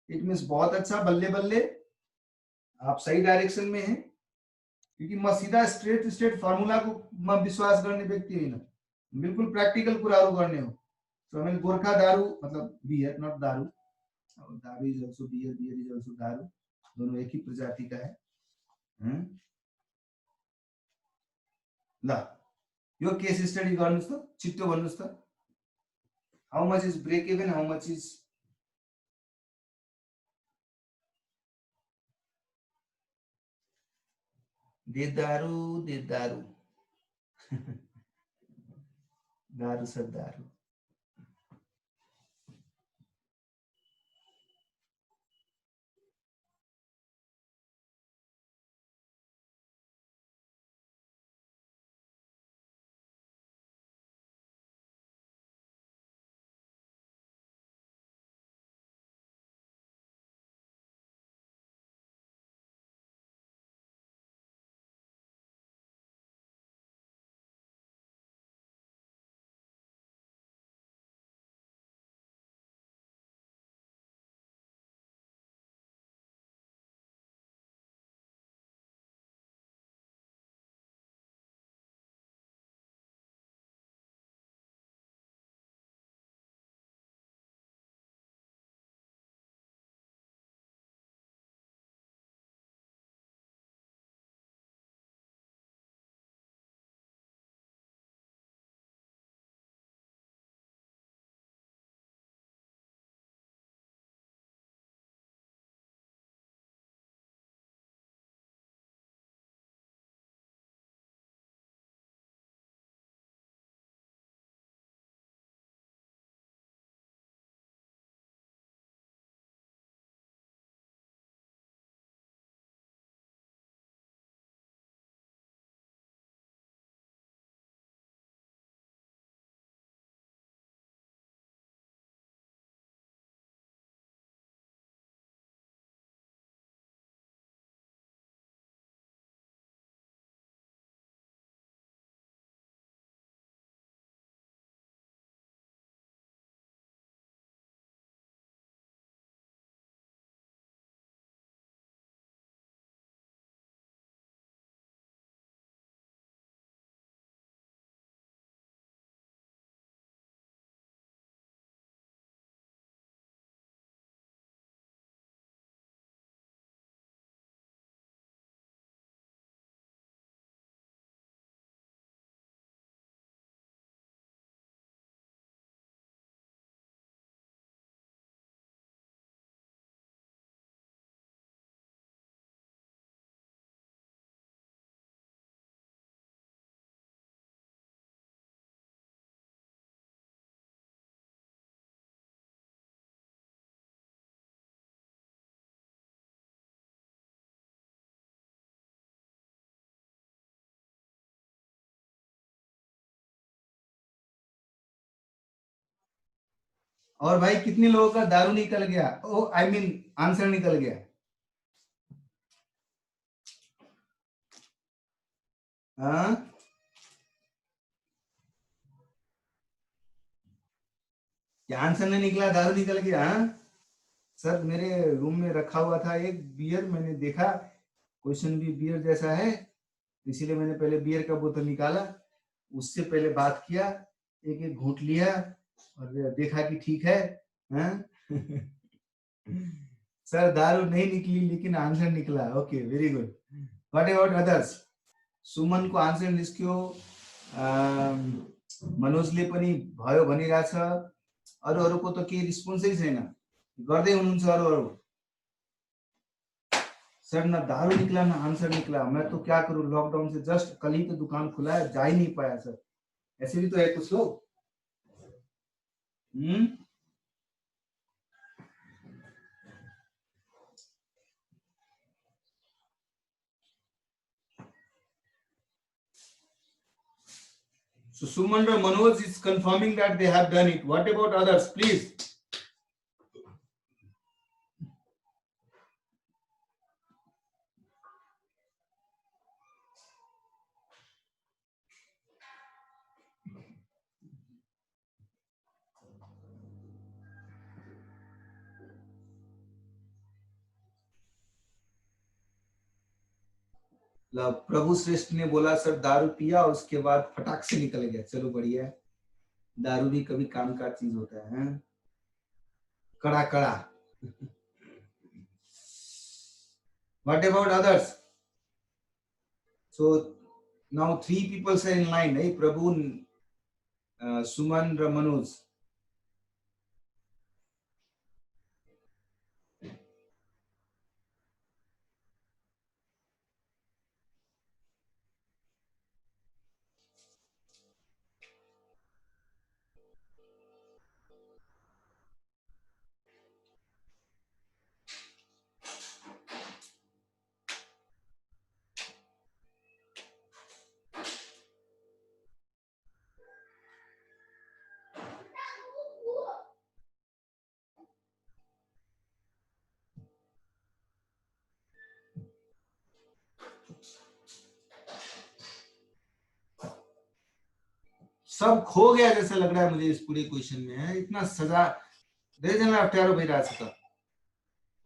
it means बहुत अच्छा, बल्ले बल्ले आप सही direction में हैं। क्योंकि म सीधा स्ट्रेट फर्मुला को म विश्वास गर्ने व्यक्ति होइन, बिल्कुल प्रैक्टिकल कुराहरु गर्ने हो। So I mean गोर्खा दारू मतलब beer, not दारू. Daru is also beer, beer is also daru. दोनों एक ही प्रजाति का है। ल यो केस स्टडी गर्नुस् त, छिट्टो भन्नुस् त। How much is break even, how much is देदारू देदारू दारू सर दारू। और भाई कितने लोगों का दारू निकल गया? ओ आई मीन आंसर निकल गया। हाँ क्या आंसर नहीं निकला, दारू निकल गया? हाँ सर मेरे रूम में रखा हुआ था एक बियर, मैंने देखा क्वेश्चन भी बियर जैसा है, इसीलिए मैंने पहले बियर का बोतल निकाला, उससे पहले बात किया, एक एक घूंट लिया और देखा कि ठीक है। हाँ? सर दारू नहीं निकली लेकिन आंसर निकला। Okay very good. What about others? Suman को आन्सर निस्क्यो, मनोजले पनि भयो भनिरहेछ, अरूहरूको त केही रिस्पोन्सै छैन, गर्दै हुनुहुन्छ अरूहरू। सर ना दारू निकला ना आंसर निकला, मैं तो क्या करूं, लॉकडाउन से जस्ट कल ही तो दुकान खुला है, जा ही नहीं पाया सर। ऐसे भी तो है कुछ लोग। So Suman and Manoj is confirming that they have done it. What about others, please? प्रभु श्रेष्ठ ने बोला सर दारू पिया उसके बाद फटाक से निकल गया। चलो बढ़िया, दारू भी कभी काम का चीज होता है। कड़ा कड़ा What about others? So now 3 people are in line, है प्रभु, सुमन र मनोज. सब खो गया जैसा लग रहा है मुझे इस पूरे क्वेश्चन में, है इतना सजा धेरैजनालाई अप्ठ्यारो भइरहेछ त.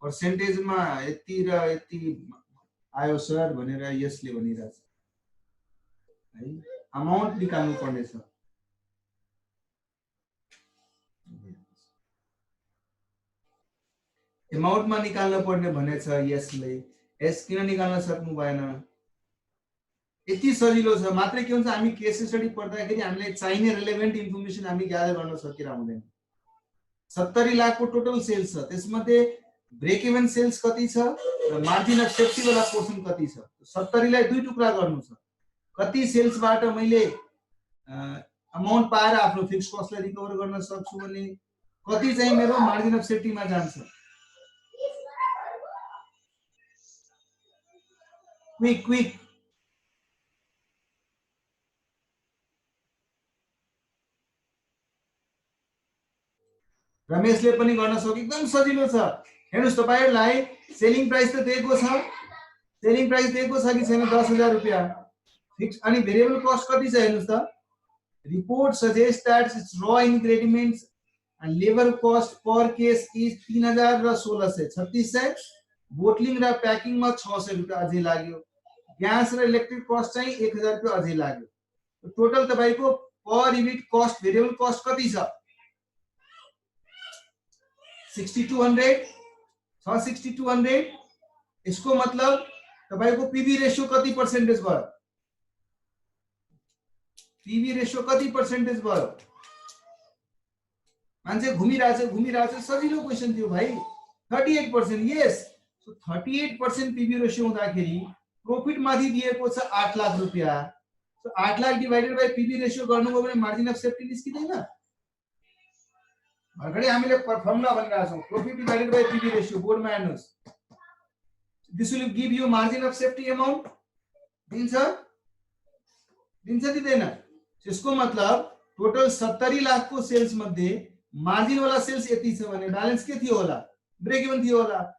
पर्सेन्टेजमा यति र यति आयो सर भनेर यसले भनिरहेछ है. अमाउन्ट निकाल्नु पर्ने छ. अमाउन्टमा निकाल्नु पर्ने भनेछ यसले. एस किन निकाल्न सक्नु भएन? यति सजिलो छ. मात्रै के हुन्छ, हामी केस स्टडी पढ्दाखेरि हामीलाई चाहिने रिलेभेन्ट इन्फर्मेसन हामी ग्यादर गर्न सकिरा हुँदैन. 70 लाखको टोटल सेल्स छ, त्यसमध्ये ब्रेक इभन सेल्स कति छ र मार्जिन अफ सेफ्टी वाला पोर्सन कति छ. 70 लाई दुई टुक्रा गर्नु छ. कति सेल्सबाट मैले अमाउन्ट पाएर आफ्नो फिक्स कस्टलाई रिकभर गर्न सक्छु भने कति चाहिँ मेरो मार्जिन अफ सेफ्टीमा जान्छ. क्विक रमेशले पनि गर्न सक्यो. एकदम सजिलो छ. हेर्नुस्, तपाईहरुलाई सेलिङ प्राइस त दिएको छ. सेलिङ प्राइस दिएको छ कि छैन? 10,000 रुपैयाँ. फिक्स अनि भेरिएबल कस्ट कति छ हेर्नुस् त. Report suggest that it's raw ingredients and labour cost per case is 3000 र 1600 3600. बोटलिङ र प्याकिङ मा 600 रुपैयाँ अझै लाग्यो. ग्यास र इलेक्ट्रिक कस्ट चाहिँ 1000 रुपैयाँ अझै लाग्यो. टोटल तपाईको per unit cost variable cost कति छ? 6200 छ. 6200. यसको मतलब तपाईको पीवी रेशियो कति पर्सेन्टेज भयो? पीवी रेशियो कति पर्सेन्टेज भयो? मान्छे घुमिरहेछ. सजिलो क्वेशन थियो भाइ. 38%. यस. सो 38% पीवी रेशियो हुँदाखेरि प्रॉफिट माथि दिएको छ 8 लाख रुपैयाँ. So 8 lakh divided by PV ratio गर्नुभयो भने मार्जिन अफ सेफ्टी निस्किदैन. भर्खरै हामीले फर्मुला भनिरहेका छौं. Profit divided by PV ratio. बोर्डमा हेर्नुस्. This will give you margin of safety amount. दिन्छ दिँदैन? यसको मतलब टोटल 70 लाख को सेल्स मध्ये मार्जिन वाला सेल्स यति छ भने ब्यालेन्स के थियो होला? ब्रेक इभन थियो होला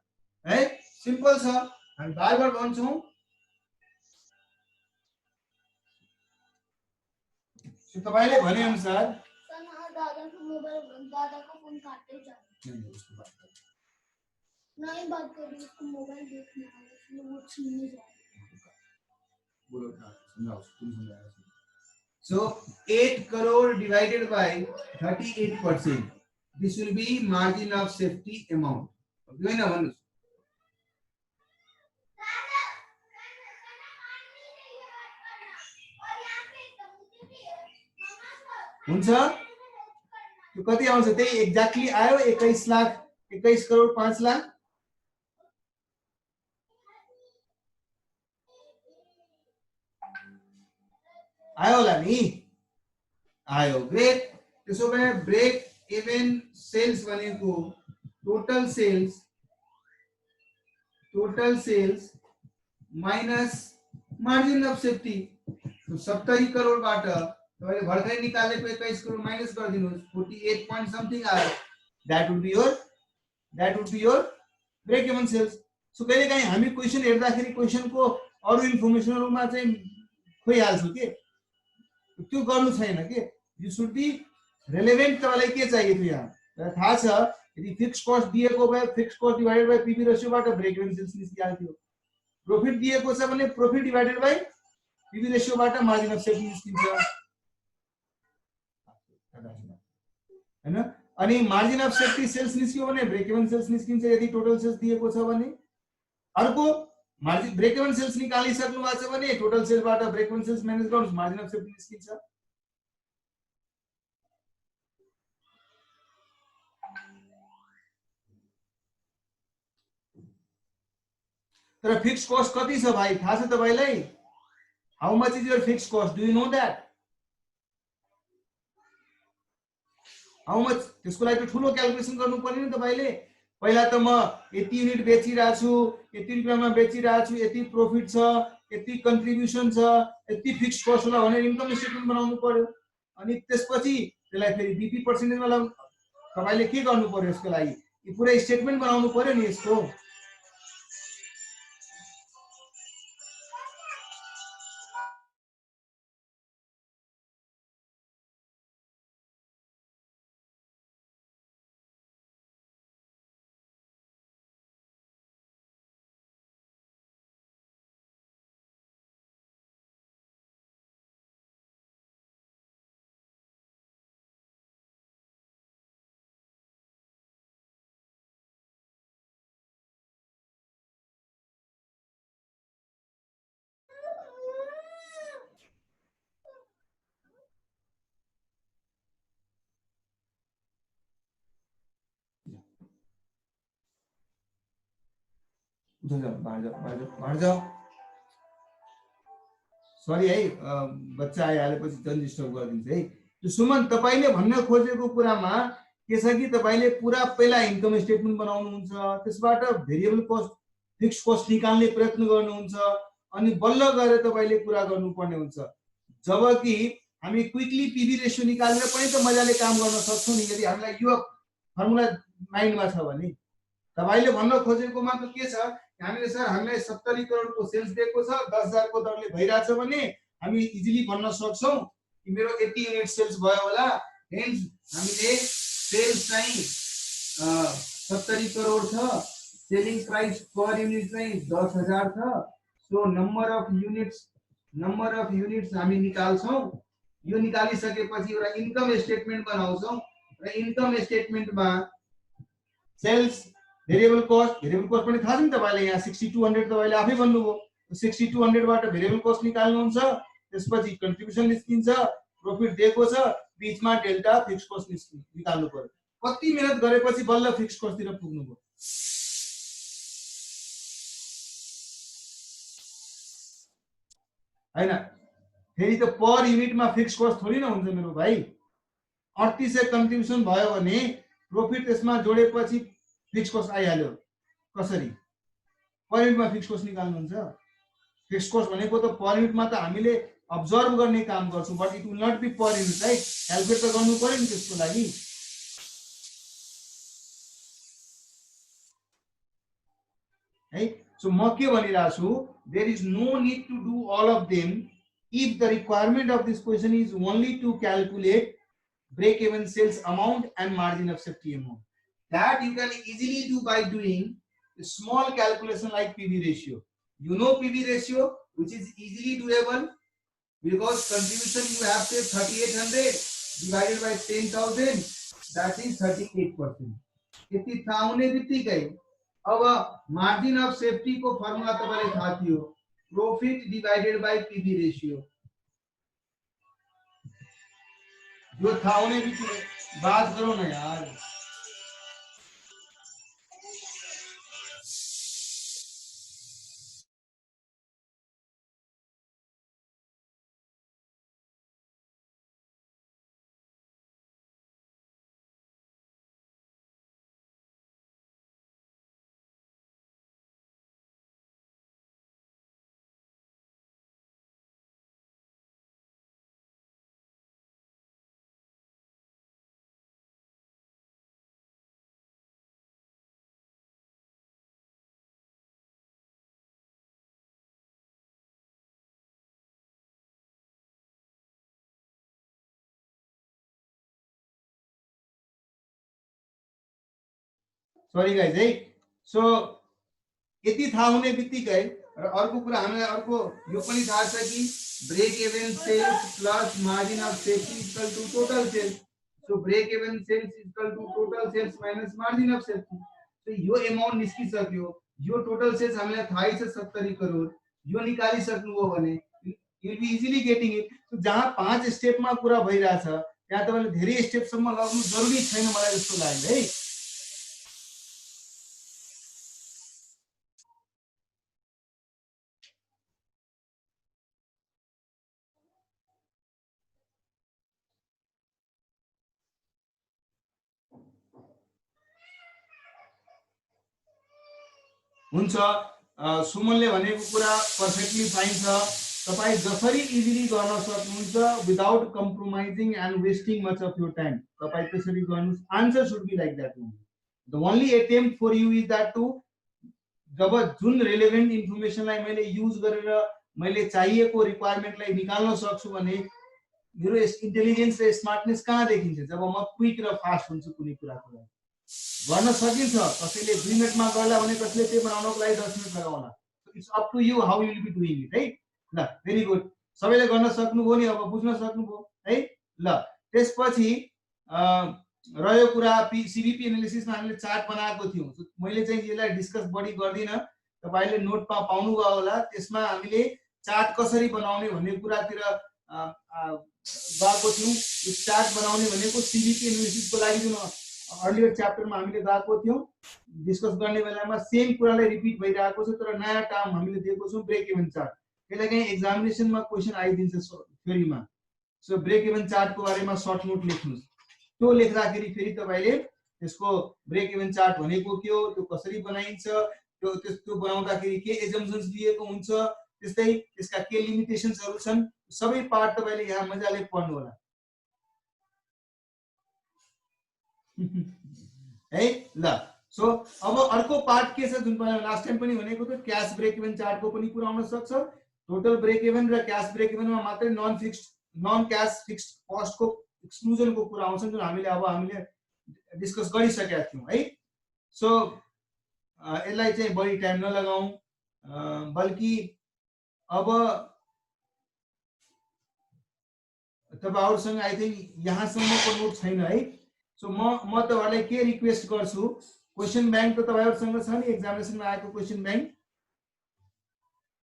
है. सिम्पल छ. हामी बार-बार भन्छौं. सो तपाईले भने अनुसार दादाको मोबाइल दादाको फोन काट्दै छ. नहीं बात कर रही, उसको मोबाइल देखना है, इसलिए वो छीनने जा रही है. बोलो ना, समझाओ, तुम समझाओ. So 8 crore divided by 38%. This will be margin of safety amount. Okay ना भन्नुस्. हुन्छ. त्यो कति आउँछ? त्यही एक्ज्याक्टली आयो. 21 लाख 21 करोड 5 लाख. आयो होला नि? आयो. ग्रेट. त्यसो भए ब्रेक इभन सेल्स भनेको total sales minus margin of safety. 70 करोडबाट तपाईले भर्खरै निकालेको 21 करोड माइनस गरिदिनुस्. 48 point something आयो. that would be your break even sales. So कहिलेकाहीँ हामी क्वेशन हेर्दाखेरि क्वेशनको अरु इन्फर्मेसनहरुमा चाहिँ खोइहाल्छौं के. त्यो गर्नु छैन के. You should be relevant. तपाईलाई के चाहियो थियो यहाँ थाहा छ? यदि फिक्स कस्ट दिएको भए fix cost divided by PV रेशियोबाट ब्रेक इभन सेल्स निस्किहाल्थ्यो. प्रॉफिट दिएको छ भने प्रॉफिट डिवाइडेड बाइ पीवी रेशियोबाट मार्जिन अफ सेफ्टी निस्किन्छ हैन. अनि मार्जिन अफ सेफ्टी सेल्स निस्क्यो भने ब्रेक इभन सेल्स निस्किन्छ यदि टोटल सेल्स दिएको छ भने. अर्को मार्जिन ब्रेक इभन सेल्स निकालिसक्नु भएको छ भने टोटल सेल्सबाट ब्रेक इभन सेल्स म्यानेज गर्नुस्, मार्जिन अफ सेफ्टी निस्किन्छ। तर फिक्स कस्ट कति छ भाइ थाहा छ तपाईलाई? How much is your fix cost? Do you know that? How much? त्यसको लागि त ठुलो क्याल्कुलेसन गर्नु पर्यो नि तपाईले। पहिला त म यति युनिट बेचिरहेको छु, यति रुपियाँमा बेचिरहेको छु, यति प्रॉफिट छ, यति कन्ट्रिब्युसन छ, यति फिक्स कस्ट होला भनेर इन्कम स्टेटमेन्ट बनाउनु पर्यो। अनि त्यसपछि त्यसलाई फेरि बीपी पर्सेन्टेजमा लगाउनु। तपाईले के गर्नु पर्यो यसको लागि? यो पुरै स्टेटमेन्ट बनाउनु पर्यो नि यसको। बाहर जाओ। सरी है, बच्चा आइहालेपछि झन् डिस्टर्ब गरिदिन्छ है। त्यो सुमन तपाईले भन्न खोजेको कुरामा के छ कि तपाईले पुरा पहिला इन्कम स्टेटमेन्ट बनाउनुहुन्छ, त्यसबाट भेरिएबल कस्ट फिक्स कस्ट निकाल्ने प्रयत्न गर्नुहुन्छ, अनि बल्ल गएर तपाईले कुरा गर्नुपर्ने हुन्छ। जबकि हामी क्विकली पीवी रेशियो निकालेर पनि त मजाले काम गर्न सक्छौं नि, यदि हामीलाई यो फर्मुला माइन्डमा छ भने। तपाईले भन्न खोजेकोमा त के छ, हामीले सर हामीलाई 70 करोडको सेल्स दिएको छ, 10,000 को दरले भइराछ भने हामी इजिली भन्न सक्छौं कि मेरो 80 युनिट सेल्स भयो होला, हेन्स हामीले सेल्स चाहिँ 70 करोड छ, सेलिङ प्राइस पर युनिट चाहिँ 10,000 छ। सो नम्बर अफ युनिट्स हामी निकाल्छौं। यो निकालिसकेपछि एउटा इन्कम स्टेटमेन्ट बनाउँछौं र इन्कम स्टेटमेन्टमा सेल्स भेरिएबल कस्ट पनि थाहा छ नि तपाईलाई। यहाँ 6200 तपाईले आफै भन्नुभयो। 6200 बाट भेरिएबल कस्ट निकाल्नुहुन्छ, त्यसपछि कन्ट्रिब्युसन निस्किन्छ, प्रॉफिट दिएको छ, बीचमा डेल्टा फिक्स कस्ट निकाल्नु पर्यो। कति मेहनत गरेपछि बल्ल फिक्स कस्ट तिर पुग्नुभयो। हैन, फेरि त पर युनिटमा फिक्स कस्ट थोडी न हुन्छ मेरो भाइ। 3800 कन्ट्रिब्युसन भयो भने प्रॉफिट त्यसमा जोडेपछि फिक्स कस्ट आइहाल्यो। कसरी पर युनिटमा फिक्स कस्ट निकाल्नुहुन्छ? फिक्स कस्ट भनेको त पर युनिटमा त हामीले अब्जर्भ गर्ने काम गर्छौं, but it will not be per unit, right? Calculate त गर्नु पर्यो नि त्यसको लागि। है, सो म के भनिरहेको छु, there is no need to do all of them if the requirement of this question is only to calculate break even sales amount and margin of safety amount. That you can easily do by doing a small calculation like PV ratio. You know PV ratio, which is easily doable because contribution you have say 3800 divided by 10,000, that is 38%. यति थाहा हुने बित्तिकै अब margin of safety को formula तपाईलाई थाहा थियो, profit divided by PV ratio. जो था होने भी बात करो ना यार। सरी गाइज है। सो यति थाहा हुने बित्तिकै र अर्को कुरा हामीलाई अर्को यो पनि थाहा छ कि break even sales plus margin of safety equal to total sales. So break even sales equal to total sales minus margin of safety. So यो अमाउन्ट निस्किसक्यो। यो टोटल सेल्स हामीलाई थाहै छ 70 करोड, यो निकालिसक्नुभयो भने you will be easily getting it. So जहाँ 5 स्टेपमा कुरा भइरहेछ त्यहाँ तपाईले धेरै स्टेपसम्म लाग्नु जरुरी छैन मलाई जस्तो लाग्यो है। हुन्छ, सुमनले भनेको कुरा पर्फेक्टली फाइन छ। तपाई जसरी इजिली गर्न सक्नुहुन्छ without compromising and wasting much of your time, तपाई त्यसरी गर्नुस्। Answer should be like that. The only attempt for you is that to जब जुन रिलेभेन्ट इन्फर्मेसनलाई मैले युज गरेर मैले चाहिएको रिक्वायरमेन्टलाई निकाल्न सक्छु भने मेरो इन्टेलिजेन्स र स्मार्टनेस कहाँ देखिन्छ? जब म क्विक र फास्ट हुन्छु कुनै कुराको गर्न सकिन्छ। कसैले 2 मिनेटमा गर्ला भने कसैले त्यो बनाउनको लागि 10 मिनेट लगाउला। It's up to you how you will be doing it है। ल भेरी गुड, सबैले गर्न सक्नुभयो नि, अब बुझ्न सक्नुभयो है। ल त्यसपछि रह्यो कुरा सीबीपी एनालिसिसमा हामीले चार्ट बनाएको थियौं। मैले चाहिँ यसलाई डिस्कस बढी गर्दिन, तपाईले नोटमा पाउनुभयो होला। त्यसमा हामीले चार्ट कसरी बनाउने भन्ने कुरातिर गएको थियौं। यो चार्ट बनाउने भनेको सीबीपी एनालिसिसको लागि जुन अर्लियर च्याप्टरमा हामीले गएको थियौं डिस्कस गर्ने बेलामा सेम कुरालाई रिपिट भइरहेको छ, तर नयाँ टर्म हामीले दिएको छौं ब्रेक इभन चार्ट। यसलाई कहीं एक्जामिनेसनमा क्वेशन आइदिन्छ थ्योरीमा। सो ब्रेक इभन चार्टको बारेमा सर्ट नोट लेख्नुस्। त्यो लेख्दाखेरि फेरि तपाईले त्यसको ब्रेक इभन चार्ट भनेको के हो, त्यो कसरी बनाइन्छ, त्यो बनाउँदाखेरि के एजम्पसन्स लिएको हुन्छ, त्यस्तै त्यसका के लिमिटेशन्सहरु छन्, सबै पार्ट तपाईले यहाँ मजाले पढ्नु होला है। ल सो अब अर्को पार्ट के छ जुन लास्ट टाइम पनि भनेको थियो, क्याश ब्रेक इभन चार्टको पनि कुरा आउन सक्छ। टोटल ब्रेक इभन र क्याश ब्रेक इभनमा मात्रै नन क्याश फिक्स्ड कस्टको एक्सक्लुजनको कुरा आउँछ जुन हामीले डिस्कस गरिसकेका थियौं है। सो यसलाई चाहिँ बढी टाइम नलगाऊ, बल्कि अब तपाईहरुसँग आई थिंक यहाँसम्मको नोट छैन है। सो म तपाईहरुलाई के रिक्वेस्ट गर्छु, क्वेशन बैंक त तपाईहरुसँग छ नि, एक्जामिनेसनमा आएको क्वेशन बैंक,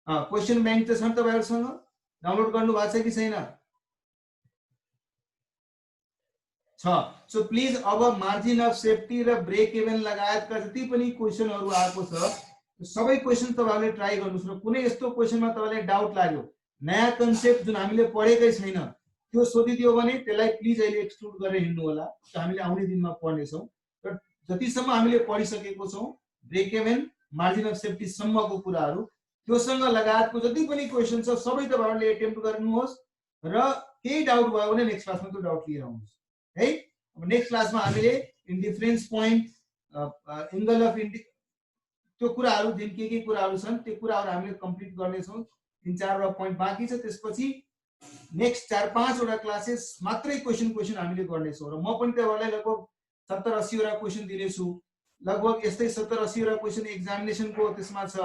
क्वेशन बैंक त छ तपाईहरुसँग, डाउनलोड गर्नु भएको छ कि छैन? छ। सो प्लिज अब मार्जिन अफ सेफ्टी र ब्रेक इभन लगायतका जति पनि क्वेशनहरु आएको छ सबै क्वेशन तपाईहरुले ट्राई गर्नुस्। र कुनै यस्तो क्वेशनमा तपाईलाई डाउट लाग्यो, नयाँ कन्सेप्ट जुन हामीले पढेकै छैन त्यो सोधिदियो भने त्यसलाई प्लिज अहिले एक्सक्लुड गरेर हिड्नु होला, हामीले आउने दिनमा पढ्ने छौं। र जतिसम्म हामीले पढिसकेको छौं break even margin of safety सम्मको कुराहरु त्योसँग लगायतको जति पनि क्वेशन छ सबै तपाईहरुले अटेम्प्ट गर्नुहोस् र केही डाउट भयो भने नेक्स्ट क्लासमा त्यो डाउट क्लियर आउनुहोस् है। अब नेक्स्ट क्लासमा हामीले इन्डिफरेन्स पोइन्ट, एंगल अफ त्यो कुराहरु जुन के कुराहरु छन् त्यो कुराहरु हामीले कम्प्लिट गर्ने छौं। 3-4 वटा पोइन्ट बाँकी छ, त्यसपछि नेक्स्ट 4-5 वटा क्लासेस मात्रै क्वेशन हामीले गर्ने छौं। र म पनि तपाईहरुलाई लगभग 70-80 वटा क्वेशन दिने छु। लगभग यस्तै 70-80 वटा क्वेशन एक्जामिनेसनको त्यसमा छ।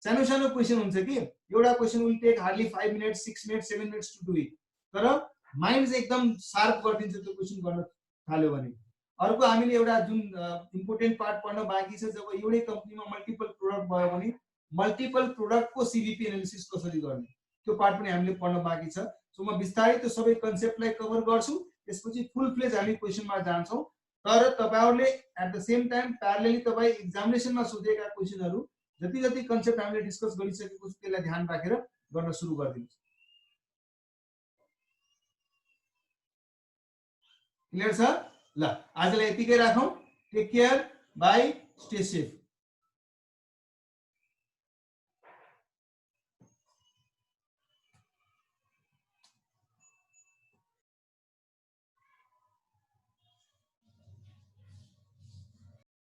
सानो सानो क्वेशन हुन्छ कि एउटा question will take hardly 5 minutes 6 minutes 7 minutes to do it, तर माइन्ड चाहिँ एकदम शार्प गरिदिन्छ त्यो क्वेशन गर्न थाल्यो भने। अर्को हामीले एउटा जुन इम्पोर्टेन्ट पार्ट पढ्न बाँकी छ, जब एउटै कम्पनीमा मल्टिपल प्रोडक्ट भयो भने मल्टिपल प्रोडक्टको सीबीपी एनालिसिस कसरी गर्ने त्यो पार्ट पनि हामीले पढ्न बाँकी छ। सो म बिस्तारै त्यो सबै कन्सेप्टलाई कभर गर्छु, त्यसपछि फुल फ्लेज हामी क्वेशनमा जान्छौं। तर तपाईहरुले at the same time parallelly तपाई एक्जामिनेसनमा सोधेका क्वेशनहरु जति जति कन्सेप्ट हामीले डिस्कस गरिसकेको छ त्यसलाई ध्यान राखेर गर्न सुरु गरिदिनुहोस्। क्लियर छ? ल आजलाई यतिकै राखौं। Take care, bye, stay safe.